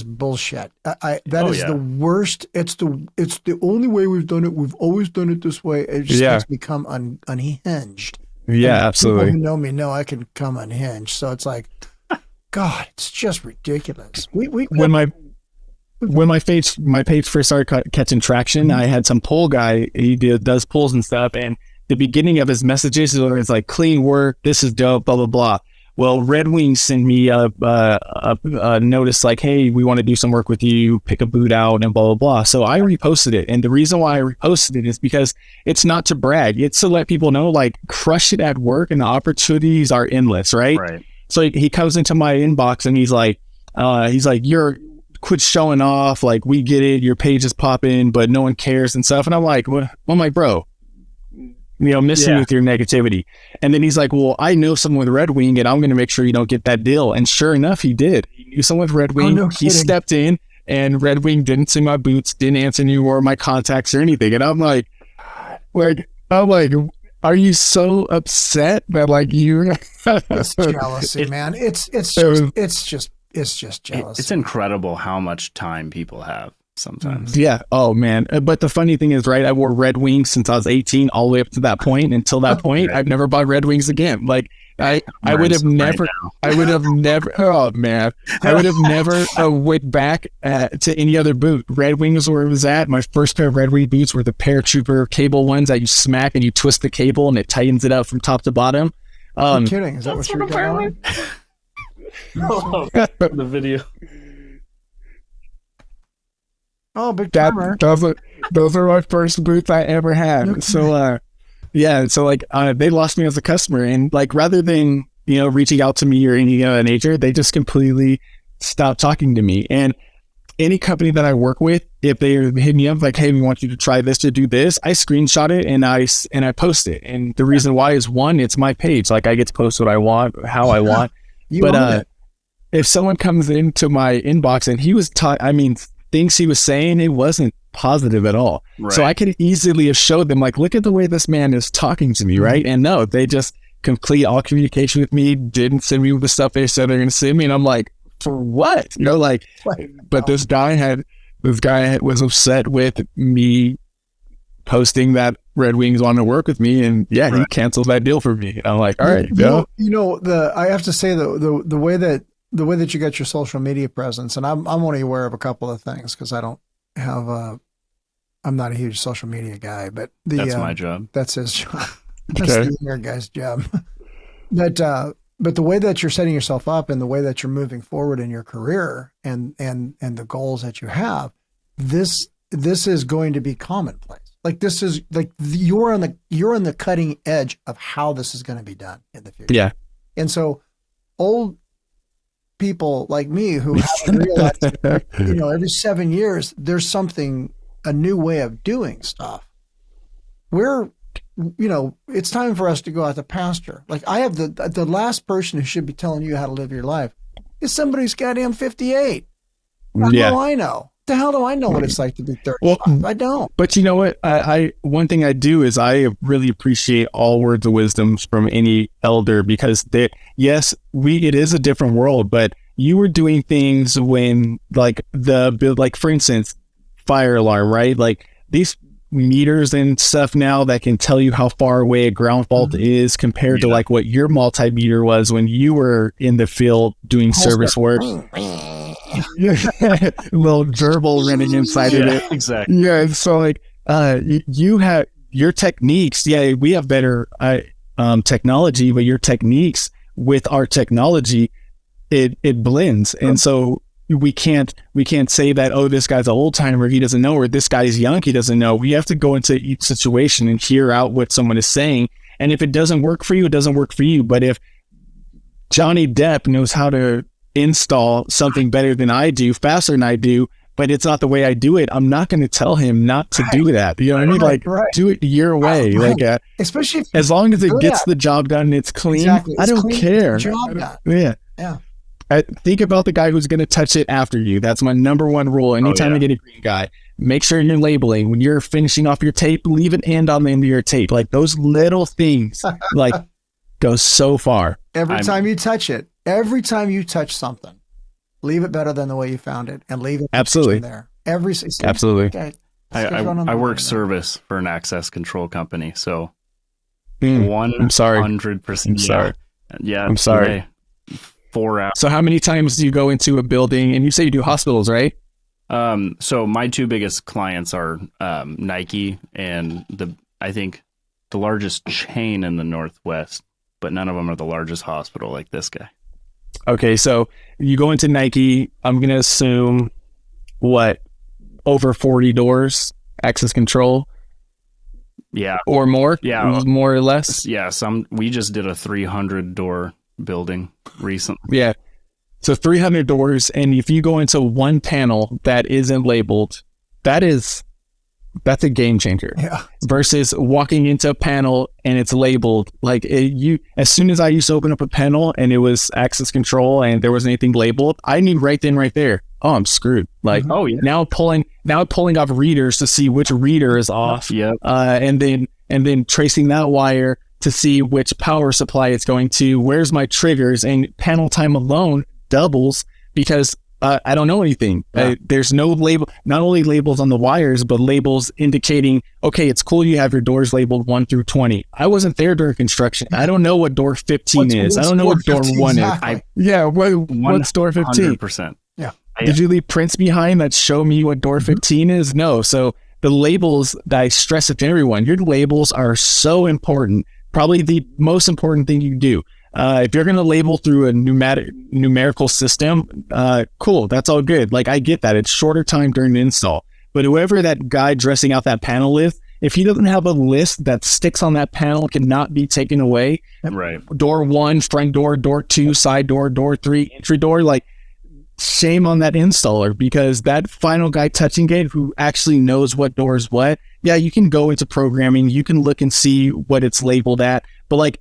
[SPEAKER 3] bullshit. That is the worst. It's the only way we've done it. We've always done it this way. It just makes me come unhinged.
[SPEAKER 5] Yeah,
[SPEAKER 3] and
[SPEAKER 5] absolutely.
[SPEAKER 3] People who know me know I can come unhinged. So it's like, God, it's just ridiculous. When my page first started catching traction, I had some poll guy. He does polls and stuff, and the beginning of his messages is like, "Clean work. This is dope." Blah blah blah. Well, Red Wing sent me a notice like, "Hey, we want to do some work with you. Pick a boot out and blah blah blah." So I reposted it, and the reason why I reposted it is because it's not to brag; it's to let people know, like, crush it at work, and the opportunities are endless, right?
[SPEAKER 4] Right.
[SPEAKER 5] So he comes into my inbox and he's like, "You're quit showing off. Like, we get it. Your page is popping, but no one cares and stuff." And I'm like, well, I'm like, bro, miss you with your negativity. And then he's like, well, I know someone with Red Wing and I'm going to make sure you don't get that deal. And sure enough, he did. He knew someone with Red Wing. He stepped in and Red Wing didn't see my boots, didn't answer any or my contacts or anything. And I'm like, are you so upset that like you?
[SPEAKER 3] It's jealousy, man. It's just jealousy.
[SPEAKER 4] It's incredible how much time people have sometimes.
[SPEAKER 5] Yeah. Oh man. But the funny thing is, right, I wore Red Wings since I was 18 all the way up to that point. Until that point, I've never bought Red Wings again. Like I would have never, oh man, I would have never went back to any other boot. Red Wings where it was at. My first pair of Red Wing boots were the paratrooper cable ones that you smack and you twist the cable and it tightens it up from top to bottom.
[SPEAKER 3] You're kidding. Is that what you're doing?
[SPEAKER 4] The video.
[SPEAKER 3] Oh, big timer.
[SPEAKER 5] Those are my first boots I ever had. So they lost me as a customer, and like rather than reaching out to me or any nature, they just completely stopped talking to me. And any company that I work with, if they hit me up like, hey, we want you to try this, to do this, I screenshot it and I post it. And the reason why is, one, it's my page. Like, I get to post what I want, how I want. But if someone comes into my inbox and he was things he was saying, it wasn't positive at all. Right. So I could easily have showed them, like, look at the way this man is talking to me, right? And no, they just complete all communication with me, didn't send me the stuff they said they're going to send me. And I'm like, for what? But this guy was upset with me posting that Red Wings wanted to work with me, and he canceled that deal for me. I'm like, all right,
[SPEAKER 3] I have to say the way that you get your social media presence, and I'm only aware of a couple of things because I don't have I'm not a huge social media guy, but
[SPEAKER 4] that's my job.
[SPEAKER 3] That's his job. That's the younger guy's job. But the way that you're setting yourself up and the way that you're moving forward in your career and the goals that you have, this is going to be commonplace. Like, this is like you're on the cutting edge of how this is going to be done in the future.
[SPEAKER 5] Yeah.
[SPEAKER 3] And so old people like me who haven't realized that, every 7 years there's a new way of doing stuff. It's time for us to go out to pasture. Like, I have the last person who should be telling you how to live your life is somebody who's goddamn 58. How do I know? The hell do I know what it's like to be 35? Well, I don't.
[SPEAKER 5] But you know what? I one thing I do is I really appreciate all words of wisdom from any elder, because it is a different world, but you were doing things when, like, for instance, fire alarm, right? Like, these meters and stuff now that can tell you how far away a ground fault is compared to like what your multimeter was when you were in the field doing service work. Little gerbil running inside of it.
[SPEAKER 4] Exactly.
[SPEAKER 5] Yeah. So like, you have your techniques. Yeah, we have better technology, but your techniques with our technology, it blends. And so, we can't say that, oh, this guy's an old timer, he doesn't know, or this guy's young, he doesn't know. We have to go into each situation and hear out what someone is saying. And if it doesn't work for you, it doesn't work for you. But if Johnny Depp knows how to install something better than I do, faster than I do, but it's not the way I do it, I'm not going to tell him not to do that. You know what I mean? Like, do it your way. Like,
[SPEAKER 3] especially
[SPEAKER 5] as long as it gets the job done and it's clean,
[SPEAKER 3] exactly.
[SPEAKER 5] I don't care.
[SPEAKER 3] Job done.
[SPEAKER 5] Yeah. Think about the guy who's going to touch it after you. That's my number one rule. Anytime I get a green guy, make sure you're labeling. When you're finishing off your tape, leave an end on the end of your tape. Like, those little things, like, go so far.
[SPEAKER 3] Every time you touch something, leave it better than the way you found it, and leave it
[SPEAKER 5] absolutely
[SPEAKER 3] there. Absolutely.
[SPEAKER 5] Okay,
[SPEAKER 4] I work service for an access control company, so
[SPEAKER 5] I'm sorry.
[SPEAKER 4] 100%.
[SPEAKER 5] I'm sorry.
[SPEAKER 4] Yeah,
[SPEAKER 5] I'm sorry.
[SPEAKER 4] 4 hours.
[SPEAKER 5] So how many times do you go into a building? And you say you do hospitals, right?
[SPEAKER 4] So my 2 biggest clients are Nike and I think the largest chain in the Northwest, but none of them are the largest hospital like this guy.
[SPEAKER 5] Okay, so you go into Nike, I'm going to assume, over 40 doors, access control?
[SPEAKER 4] Yeah.
[SPEAKER 5] Or more?
[SPEAKER 4] Yeah.
[SPEAKER 5] More or less?
[SPEAKER 4] Yeah, we just did a 300 door building recently.
[SPEAKER 5] Yeah. So 300 doors, and if you go into one panel that isn't labeled, that's a game changer.
[SPEAKER 3] Yeah.
[SPEAKER 5] Versus walking into a panel and it's labeled. Like, as soon as I used to open up a panel and it was access control and there wasn't anything labeled, I knew right then, right there, oh, I'm screwed. Like, now pulling off readers to see which reader is off.
[SPEAKER 4] Yep.
[SPEAKER 5] And then tracing that wire to see which power supply it's going to, where's my triggers, and panel time alone doubles because I don't know anything.
[SPEAKER 4] Yeah.
[SPEAKER 5] There's no label, not only labels on the wires, but labels indicating, okay, it's cool you have your doors labeled 1 through 20. I wasn't there during construction. I don't know what door 15 is. I don't know what door 1
[SPEAKER 3] exactly.
[SPEAKER 5] is. What's door 15?
[SPEAKER 4] 100%.
[SPEAKER 3] Yeah.
[SPEAKER 5] Did you leave prints behind that show me what door 15 is? No. So the labels that I stress it to everyone, your labels are so important. Probably the most important thing you do. If you're going to label through a numerical system, cool, that's all good. Like, I get that. It's shorter time during the install. But whoever that guy dressing out that panel is, if he doesn't have a list that sticks on that panel, cannot be taken away.
[SPEAKER 4] Right.
[SPEAKER 5] Door 1, front door, door 2, side door, door 3, entry door, like, shame on that installer, because that final guy touching it who actually knows what door is what, yeah, you can go into programming, you can look and see what it's labeled at, but like,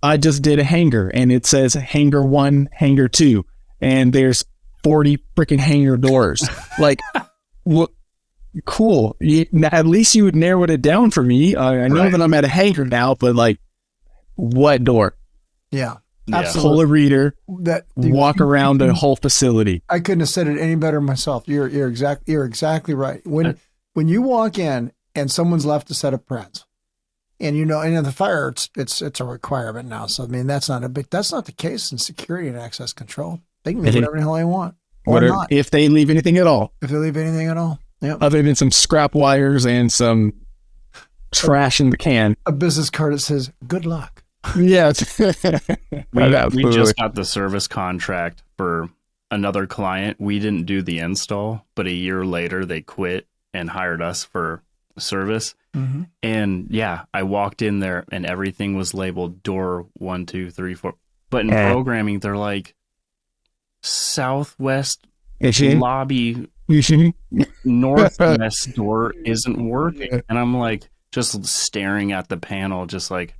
[SPEAKER 5] I just did a hangar and it says hangar 1, hangar 2, and there's 40 freaking hangar doors. Like, what? Cool. At least you would narrow it down for me. I know that I'm at a hangar now, but like, what door?
[SPEAKER 3] Yeah.
[SPEAKER 5] Absolutely. Pull a reader, walk around the whole facility.
[SPEAKER 3] I couldn't have said it any better myself. You're exactly right. When you walk in and someone's left a set of prints, and and in the fire, it's a requirement now. So I mean, that's not the case in security and access control. They can leave whatever the hell they want, or not.
[SPEAKER 5] If they leave anything at all.
[SPEAKER 3] If they leave anything at all, yeah.
[SPEAKER 5] Other than some scrap wires and some trash in the can.
[SPEAKER 3] A business card that says "Good luck."
[SPEAKER 5] Yeah.
[SPEAKER 4] we just got the service contract for another client. We didn't do the install, but a year later they quit and hired us for service. Mm-hmm. And yeah, I walked in there and everything was labeled door 1, 2, 3, 4. But in programming, they're like southwest lobby, northwest door isn't working. And I'm like just staring at the panel, just like,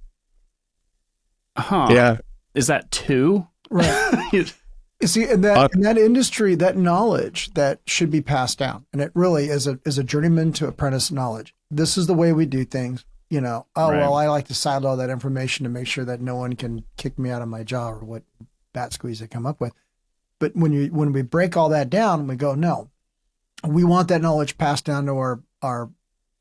[SPEAKER 5] yeah,
[SPEAKER 4] is that 2?
[SPEAKER 3] Right. You see, in that industry, that knowledge that should be passed down, and it really is a journeyman to apprentice knowledge. This is the way we do things. Well, I like to silo that information to make sure that no one can kick me out of my job or what bat squeeze they come up with. But when we break all that down, we go, no, we want that knowledge passed down to our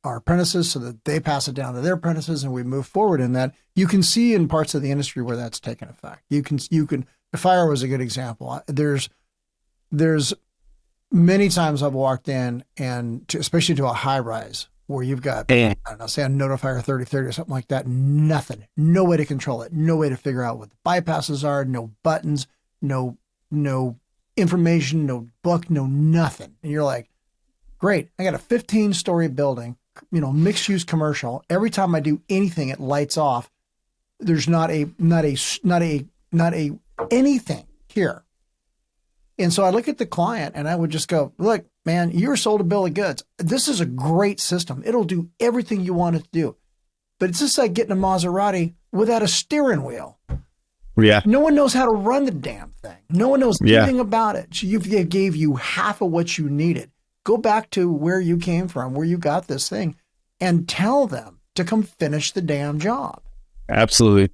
[SPEAKER 3] apprentices so that they pass it down to their apprentices, and we move forward in that. You can see in parts of the industry where that's taken effect. You can. The fire was a good example. There's many times I've walked in especially to a high rise where you've got, I don't know, say a notifier 3030 or something like that. Nothing, no way to control it, no way to figure out what the bypasses are, no buttons, no information, no book, no nothing. And you're like, great, I got a 15-story building, mixed use commercial. Every time I do anything, it lights off. There's not a anything here. And so I look at the client and I would just go, look, man, you're sold a bill of goods. This is a great system. It'll do everything you want it to do. But it's just like getting a Maserati without a steering wheel.
[SPEAKER 5] Yeah.
[SPEAKER 3] No one knows how to run the damn thing. No one knows anything about it. So it gave you half of what you needed. Go back to where you came from, where you got this thing, and tell them to come finish the damn job. Absolutely.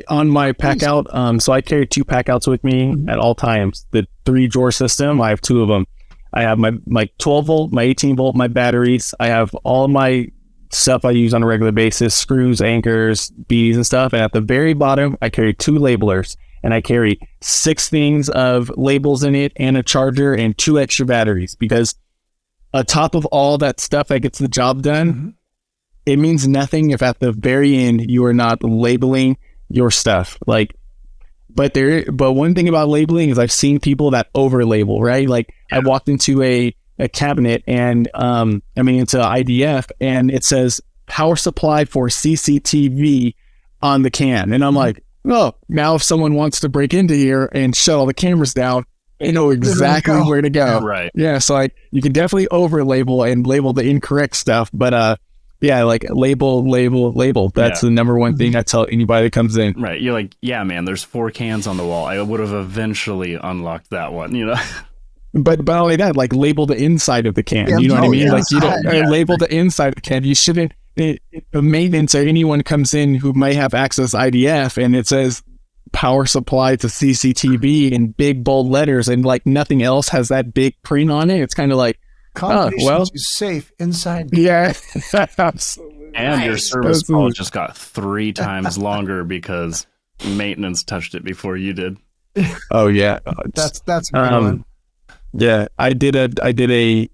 [SPEAKER 5] On my pack out, so I carry 2 pack outs with me at all times. The 3-drawer system, I have 2 of them. I have my 12 volt, my 18 volt, my batteries. I have all my stuff I use on a regular basis, screws, anchors, beads and stuff. And at the very bottom, I carry 2 labelers, and I carry 6 things of labels in it and a charger and 2 extra batteries, because atop of all that stuff that gets the job done, it means nothing if at the very end you are not labeling your stuff. But one thing about labeling is I've seen people that over label, right? I walked into a cabinet and into IDF, and it says power supply for CCTV on the can. And I'm like, oh, now if someone wants to break into here and shut all the cameras down, they know exactly where to go.
[SPEAKER 4] Right.
[SPEAKER 5] Yeah. So you can definitely over label and label the incorrect stuff, but label. That's the number one thing I tell anybody that comes in.
[SPEAKER 4] Right. You're like, yeah, man, there's 4 cans on the wall. I would have eventually unlocked that one,
[SPEAKER 5] But not only that, label the inside of the can. You know what I mean?
[SPEAKER 3] Yeah.
[SPEAKER 5] You don't label the inside of the can. You shouldn't. The maintenance or anyone comes in who may have access to IDF and it says power supply to CCTV in big bold letters and nothing else has that big print on it. It's kind of like,
[SPEAKER 3] is safe inside.
[SPEAKER 5] Yeah, absolutely.
[SPEAKER 4] And your service call just got 3 times longer because maintenance touched it before you did.
[SPEAKER 5] Oh yeah,
[SPEAKER 3] that's a good one.
[SPEAKER 5] Yeah, I did a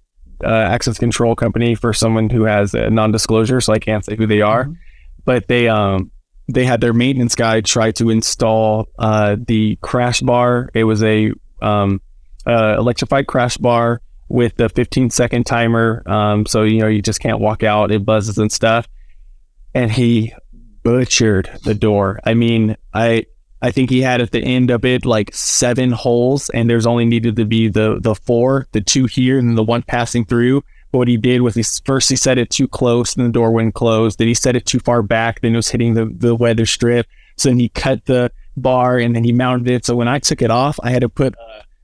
[SPEAKER 5] access control company for someone who has a non-disclosure, so I can't say who they are, but they had their maintenance guy try to install the crash bar. It was a electrified crash bar with the 15-second timer, so you just can't walk out, it buzzes and stuff, and he butchered the door. I mean, I think he had at the end of it 7 holes, and there's only needed to be the 4, the 2 here and the 1 passing through. But what he did was he set it too close and the door wouldn't close. Then he set it too far back, then it was hitting the weather strip. So then he cut the bar and then he mounted it. So when I took it off, I had to put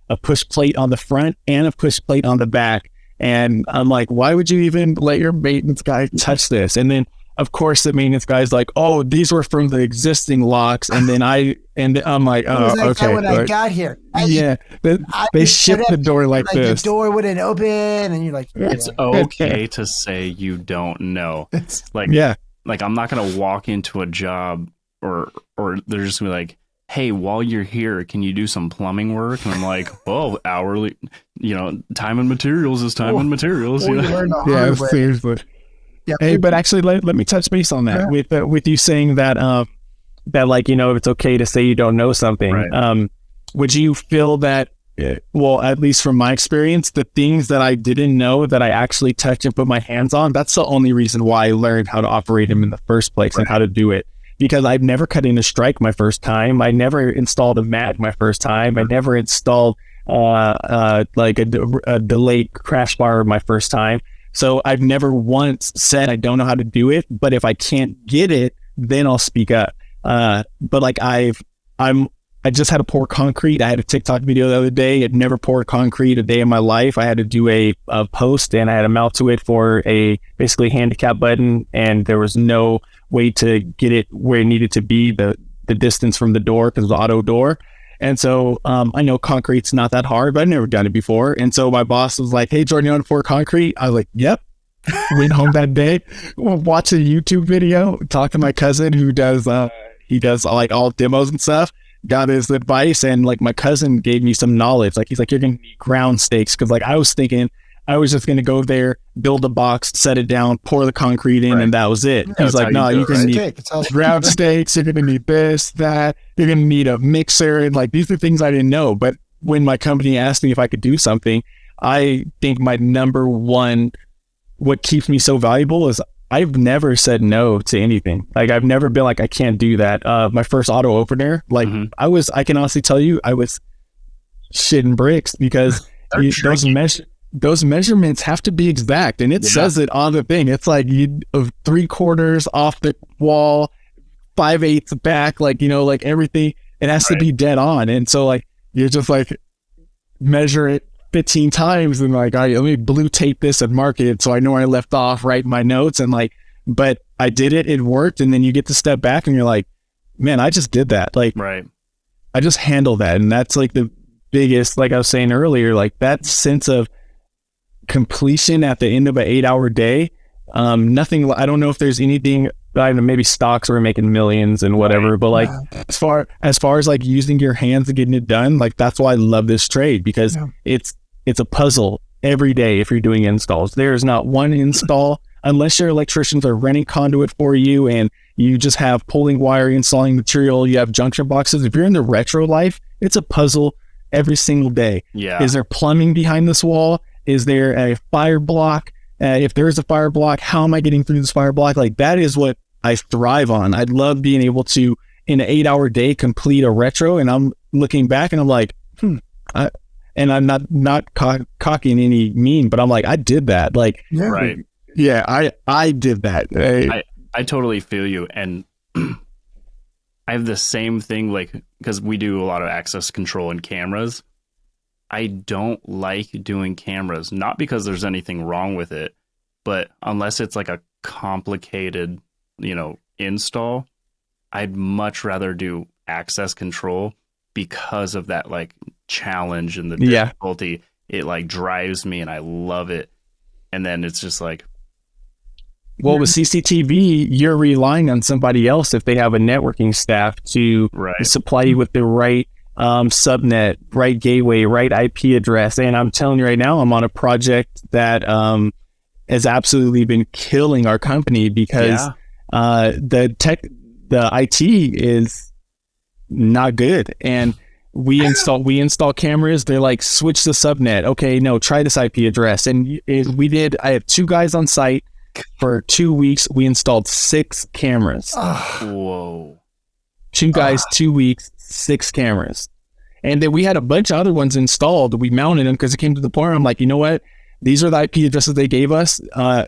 [SPEAKER 5] a push plate on the front and a push plate on the back. And I'm like, why would you even let your maintenance guy touch this? And then of course the maintenance guy's like, oh, these were from the existing locks. And then I'm like, oh, okay.
[SPEAKER 3] When I got here,
[SPEAKER 5] they shipped the door like this.
[SPEAKER 3] The door wouldn't open, and you're like,
[SPEAKER 4] it's okay to say you don't know. I'm not gonna walk into a job or they're just gonna be like, hey, while you're here, can you do some plumbing work? And I'm like, well, hourly, time and materials is time and materials.
[SPEAKER 5] Yeah, seriously. Yeah. Hey, but actually, let me touch base on that with you saying that it's okay to say you don't know something. Right. Would you feel that? Well, at least from my experience, the things that I didn't know that I actually touched and put my hands on, that's the only reason why I learned how to operate them in the first place and how to do it. Because I've never cut in a strike my first time. I never installed a mag my first time. I never installed a delayed crash bar my first time. So I've never once said I don't know how to do it, but if I can't get it, then I'll speak up. But I just had to pour concrete. I had a TikTok video the other day. I'd never poured concrete a day in my life. I had to do a post and I had to mount to it for a basically handicap button, and there was no way to get it where it needed to be, the distance from the door, because the auto door. And so I know concrete's not that hard, but I've never done it before. And so my boss was like, hey, Jordan, you want to pour concrete? I was like, yep. Went home that day, watch a YouTube video, talk to my cousin who does, he does all demos and stuff, got his advice. And my cousin gave me some knowledge. He's like, you're going to need ground stakes. Cause I was thinking I was just going to go there, build a box, set it down, pour the concrete in, and that was it. Yeah, he's like, no, you're going to need ground stakes. You're going to need this, that. You're going to need a mixer. And these are things I didn't know. But when my company asked me if I could do something, I think my number one, what keeps me so valuable is I've never said no to anything. Like I've never been like, I can't do that. My first auto opener, like I can honestly tell you, I was shitting bricks because those measurements have to be exact, and it says it on the thing. It's like 3/4 off the wall, 5/8 back, like, like everything. It has to be dead on. And so like, you're just like measure it 15 times and like, all right, let me blue tape this and mark it so I know where I left off, write my notes, and like, but I did it, it worked. And then you get to step back and you're like, man, I just did that. Like, I just handled that. And that's like the biggest, like I was saying earlier, like that sense of completion at the end of an 8-hour day. Nothing, I don't know if there's anything, I don't know, maybe stocks are making millions and whatever, but like as far as like using your hands and getting it done, like that's why I love this trade, because it's a puzzle every day. If you're doing installs, there's not one install unless your electricians are renting conduit for you and you just have pulling wire, installing material, you have junction boxes. If you're in the retro life, it's a puzzle every single day. Is there plumbing behind this wall? Is there a fire block? If there is a fire block, how am I getting through this fire block? Like that is what I thrive on. I'd love being able to, in an 8-hour day, complete a retro. And I'm looking back and I'm like, and I'm not cocky in any mean, but I'm like, I did that. Like, I did that.
[SPEAKER 4] I totally feel you. And I have the same thing, like, because we do a lot of access control and cameras. I don't like doing cameras, not because there's anything wrong with it, but unless it's like a complicated, install, I'd much rather do access control because of that like challenge and the difficulty. It like drives me and I love it. And then it's just like,
[SPEAKER 5] well, with CCTV, you're relying on somebody else if they have a networking staff to supply you with the right subnet, right gateway, right IP address. And I'm telling you right now, I'm on a project that has absolutely been killing our company because the IT is not good. And we install cameras. They're like, switch the subnet. Okay, no, try this IP address. And I have 2 guys on site for 2 weeks. We installed 6 cameras.
[SPEAKER 4] Whoa.
[SPEAKER 5] 2 guys, 2 weeks, 6 cameras. And then we had a bunch of other ones installed. We mounted them because it came to the point where I'm like, you know what? These are the IP addresses they gave us.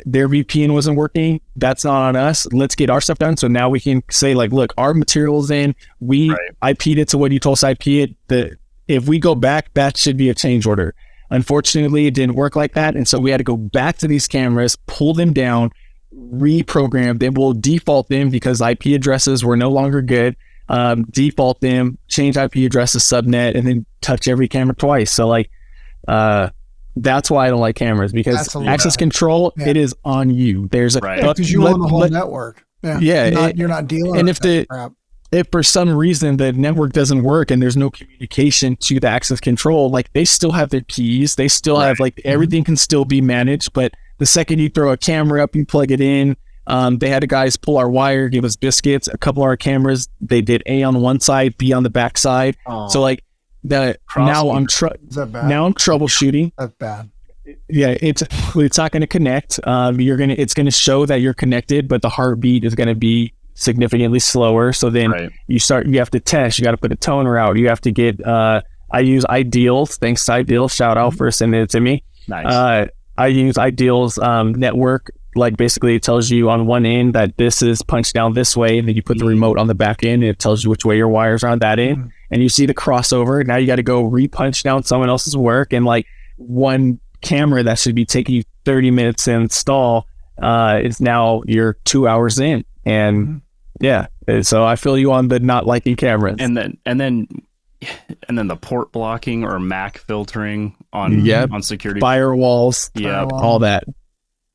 [SPEAKER 5] Their VPN wasn't working. That's not on us. Let's get our stuff done. So now we can say like, look, our material's in. We IP'd it to what you told us to IP it. If we go back, that should be a change order. Unfortunately, it didn't work like that. And so we had to go back to these cameras, pull them down, reprogram them. We'll default them because IP addresses were no longer good. Default them, change IP addresses, subnet, and then touch every camera twice. So like, that's why I don't like cameras, because access control, it is on you. There's
[SPEAKER 3] because you own the whole network. You're not dealing.
[SPEAKER 5] And
[SPEAKER 3] with
[SPEAKER 5] if for some reason the network doesn't work and there's no communication to the access control, like they still have their keys, they still have like everything can still be managed. But the second you throw a camera up, you plug it in. They had the guys pull our wire, give us biscuits. A couple of our cameras, they did A on one side, B on the back side. So like now I'm troubleshooting.
[SPEAKER 3] That's bad.
[SPEAKER 5] Yeah, it's not going to connect. It's going to show that you're connected, but the heartbeat is going to be significantly slower. So then you have to test. You got to put a toner out. You have to get. I use Ideals. Thanks to Ideals. Shout out for sending it to me.
[SPEAKER 4] Nice.
[SPEAKER 5] I use Ideals network. Like basically it tells you on one end that this is punched down this way, and then you put the remote on the back end and it tells you which way your wires are on that end, and you see the crossover. Now you got to go repunch down someone else's work, and like one camera that should be taking you 30 minutes to install is now you're 2 hours in. And so I feel you on the not liking cameras.
[SPEAKER 4] And then the port blocking or MAC filtering on security
[SPEAKER 5] firewalls, all that.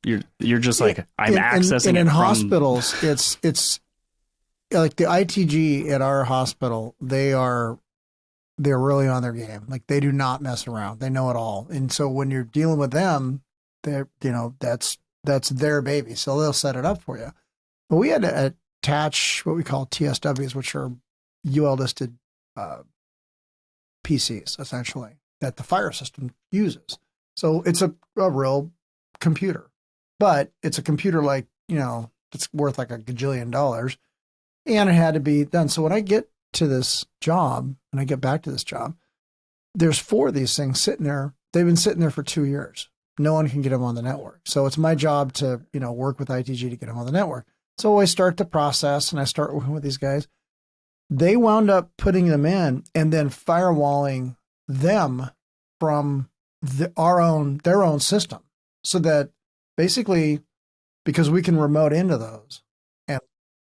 [SPEAKER 4] You're just like, I'm accessing
[SPEAKER 3] and in
[SPEAKER 4] it
[SPEAKER 3] hospitals, it's like the ITG at our hospital, they're really on their game. Like they do not mess around. They know it all. And so when you're dealing with them, that's their baby. So they'll set it up for you. But we had to attach what we call TSWs, which are UL listed PCs, essentially, that the fire system uses. So it's a real computer, but it's a computer like, it's worth like $1 gajillion, and it had to be done. So when I get to this job, and I get back to this job, there's 4 of these things sitting there. They've been sitting there for 2 years. No one can get them on the network. So it's my job to, work with ITG to get them on the network. So I start the process and I start working with these guys. They wound up putting them in and then firewalling them from their own system, so that basically, because we can remote into those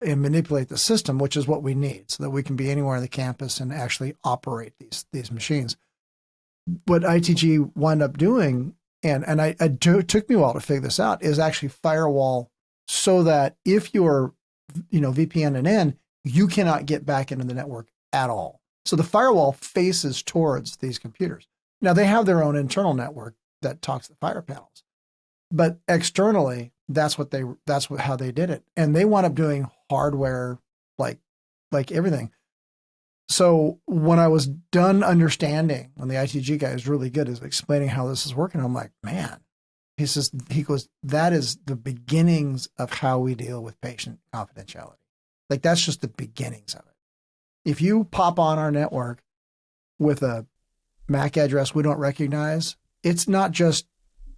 [SPEAKER 3] and manipulate the system, which is what we need, so that we can be anywhere on the campus and actually operate these machines. What ITG wound up doing, and it took me a while to figure this out, is actually firewall so that if you're, VPN in, you cannot get back into the network at all. So the firewall faces towards these computers. Now they have their own internal network that talks to the fire panels, but externally, that's how they did it. And they wound up doing hardware like everything. So when I was done understanding, when the ITG guy is really good at explaining how this is working, I'm like, man, he goes, that is the beginnings of how we deal with patient confidentiality. Like, that's just the beginnings of it. If you pop on our network with a MAC address we don't recognize, it's not just,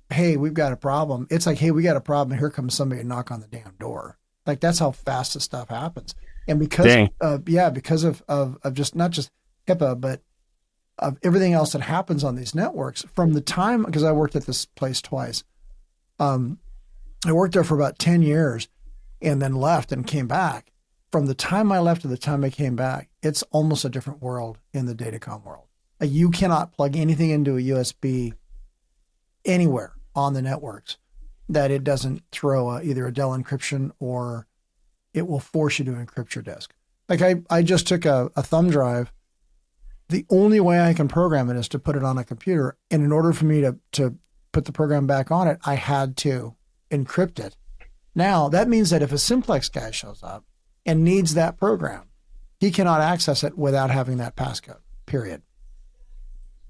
[SPEAKER 3] hey, we've got a problem. It's like, hey, we got a problem. Here comes somebody to knock on the damn door. Like, that's how fast this stuff happens. And because of just not just HIPAA, but of everything else that happens on these networks from the time, because I worked at this place twice. I worked there for about 10 years and then left and came back. From the time I left to the time I came back, it's almost a different world in the datacom world. You cannot plug anything into a USB anywhere on the networks that it doesn't throw either a Dell encryption, or it will force you to encrypt your disk. Like I just took a thumb drive. The only way I can program it is to put it on a computer. And in order for me to put the program back on it, I had to encrypt it. Now, that means that if a simplex guy shows up and needs that program, he cannot access it without having that passcode, period.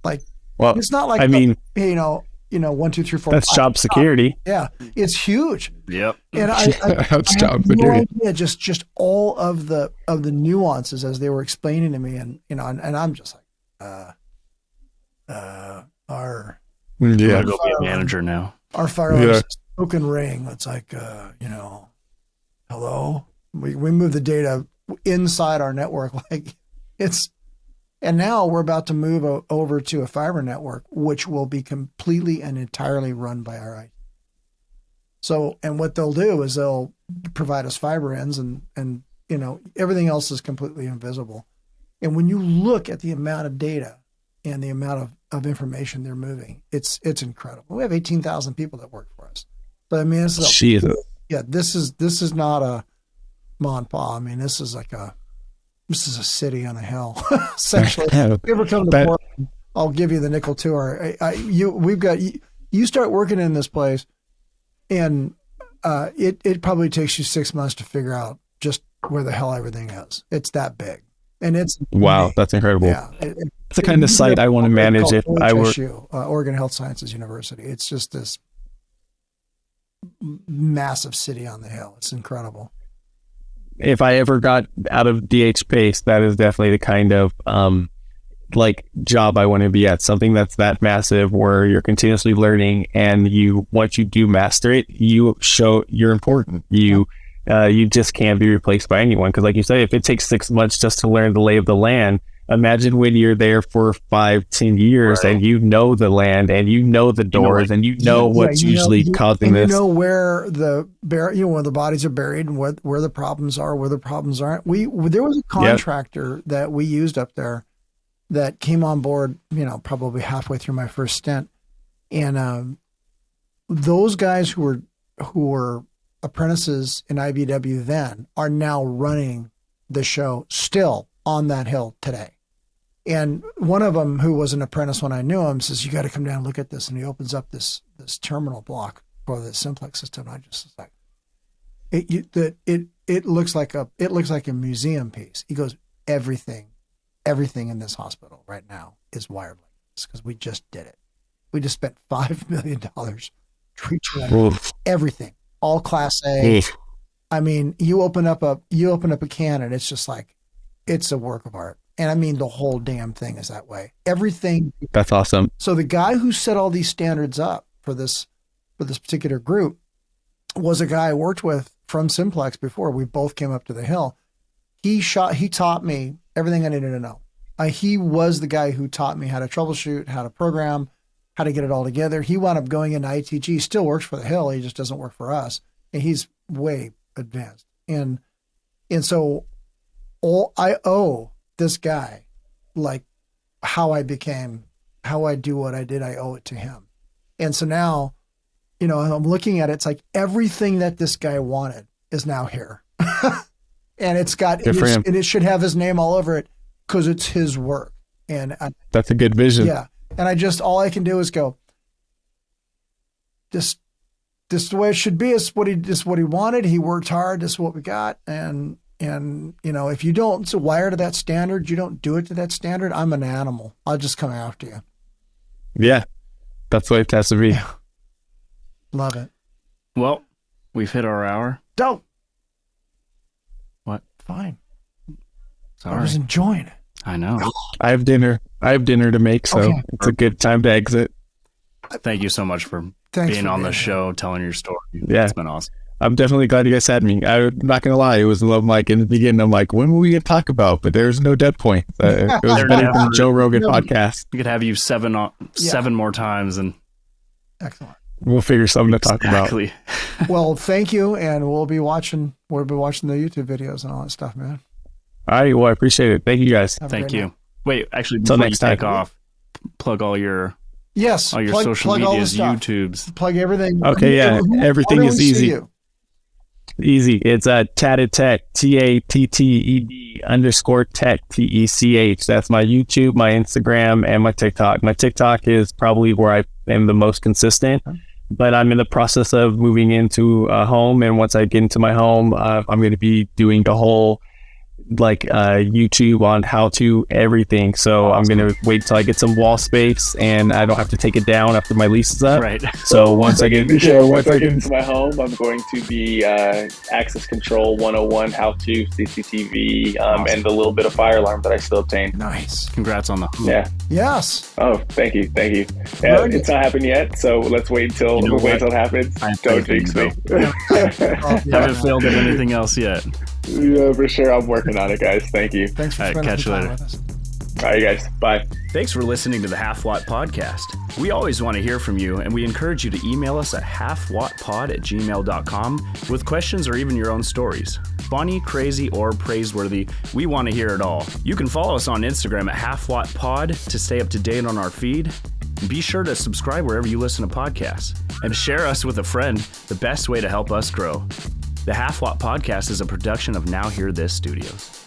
[SPEAKER 3] Like, well, it's not like, 1, 2, 3, 4.
[SPEAKER 5] That's
[SPEAKER 3] 5,
[SPEAKER 5] job security.
[SPEAKER 3] Yeah, it's huge.
[SPEAKER 4] Yep.
[SPEAKER 3] And
[SPEAKER 5] that's job
[SPEAKER 3] security. No, just all of the nuances as they were explaining to me, and I'm just like, our
[SPEAKER 4] go be a manager now.
[SPEAKER 3] Our firewall is a spoken ring. It's like, hello. We move the data inside our network, like it's. And now we're about to move over to a fiber network, which will be completely and entirely run by our IT. So, and what they'll do is they'll provide us fiber ends, and everything else is completely invisible. And when you look at the amount of data and the amount of information they're moving, it's incredible. We have 18,000 people that work for us. But I mean, this is not a ma and pa. I mean, this is a city on a hill, essentially. If you ever come to Portland, I'll give you the nickel tour. You start working in this place, and it probably takes you 6 months to figure out just where the hell everything is. It's that big, and it's
[SPEAKER 5] wow, that's incredible. Yeah, it's the kind of site I want to manage if I were
[SPEAKER 3] Oregon Health Sciences University. It's just this massive city on the hill. It's incredible.
[SPEAKER 5] If I ever got out of DH space, that is definitely the kind of job I want to be at. Something that's that massive, where you're continuously learning, and once you do master it, you show you're important. You just can't be replaced by anyone. Because like you say, if it takes 6 months just to learn the lay of the land, imagine when you're there for 5-10 years, right, and you know the land, and you know the doors, and what's usually causing this.
[SPEAKER 3] You know where where the bodies are buried, and where the problems are, where the problems aren't. There was a contractor that we used up there that came on board, probably halfway through my first stint, and those guys who were apprentices in IBW then are now running the show still on that hill today. And one of them, who was an apprentice when I knew him, says, "You got to come down and look at this." And he opens up this terminal block for the simplex system. And I just was like, it looks like a museum piece. He goes, everything everything in this hospital right now is wired like this because we just did it. We just spent $5 million everything, all Class A.
[SPEAKER 5] Oof.
[SPEAKER 3] I mean, you open up a can and it's just like, it's a work of art. And I mean, the whole damn thing is that way. Everything.
[SPEAKER 5] That's awesome.
[SPEAKER 3] So the guy who set all these standards up for this particular group was a guy I worked with from Simplex before. We both came up to the Hill. He taught me everything I needed to know. He was the guy who taught me how to troubleshoot, how to program, how to get it all together. He wound up going into ITG. He still works for the Hill. He just doesn't work for us. And he's way advanced. And so I owe this guy, like how I do what I did, I owe it to him. And so now, you know, I'm looking at it, it's like everything that this guy wanted is now here. And it should have his name all over it because it's his work. And
[SPEAKER 5] that's a good vision.
[SPEAKER 3] Yeah. And all I can do is go, this is the way it should be. This is what he wanted. He worked hard. This is what we got. And, you know, if you don't wire to that standard, you don't do it to that standard, I'm an animal. I'll just come after you.
[SPEAKER 5] Yeah. That's the way it has to be.
[SPEAKER 3] Yeah. Love it.
[SPEAKER 4] Well, we've hit our hour.
[SPEAKER 3] Don't.
[SPEAKER 4] What?
[SPEAKER 3] Fine.
[SPEAKER 4] Sorry.
[SPEAKER 3] I was enjoying it.
[SPEAKER 4] I know.
[SPEAKER 5] I have dinner to make, so it's a good time to exit.
[SPEAKER 4] Thank you so much for being on the show, telling your story.
[SPEAKER 5] Yeah.
[SPEAKER 4] It's been awesome.
[SPEAKER 5] I'm definitely glad you guys had me. I'm not going to lie. It was like in the beginning, I'm like, when will we get to talk about? But there's no dead point. It was better than the Joe Rogan podcast.
[SPEAKER 4] We could have you seven more times and
[SPEAKER 3] excellent.
[SPEAKER 5] We'll figure something to talk about.
[SPEAKER 3] Well, thank you. And we'll be watching the YouTube videos and all that stuff, man.
[SPEAKER 5] All right. Well, I appreciate it. Thank you guys.
[SPEAKER 4] Thank you. Wait, actually, before you take off, plug all your social medias, YouTubes.
[SPEAKER 3] Plug everything.
[SPEAKER 5] Okay, yeah. Everything is easy. Easy. It's Tatted Tech, TATTED_tech, TECH. That's my YouTube, my Instagram, and my TikTok. My TikTok is probably where I am the most consistent, but I'm in the process of moving into a home. And once I get into my home, I'm going to be doing the whole YouTube on how to everything. So I'm going to wait till I get some wall space and I don't have to take it down after my lease is up.
[SPEAKER 4] Right.
[SPEAKER 5] So once I get into my home, I'm going to be access control 101, how to CCTV, and the little bit of fire alarm that I still obtained.
[SPEAKER 3] Nice.
[SPEAKER 4] Congrats on the home.
[SPEAKER 5] Yeah.
[SPEAKER 3] Yes.
[SPEAKER 5] Oh, thank you. Yeah, it's not happened yet, so let's wait until it happens. Don't jinx me.
[SPEAKER 4] Haven't failed at anything else yet.
[SPEAKER 5] Yeah, for sure. I'm working on it, guys. Thank you.
[SPEAKER 3] Thanks for spending some time with us.
[SPEAKER 5] All right, guys. Bye.
[SPEAKER 4] Thanks for listening to the Halfwatt Podcast. We always want to hear from you, and we encourage you to email us at halfwattpod@gmail.com with questions or even your own stories. Funny, crazy, or praiseworthy, we want to hear it all. You can follow us on Instagram at halfwattpod to stay up to date on our feed. Be sure to subscribe wherever you listen to podcasts. And share us with a friend, the best way to help us grow. The Halfwatt Podcast is a production of Now Hear This Studios.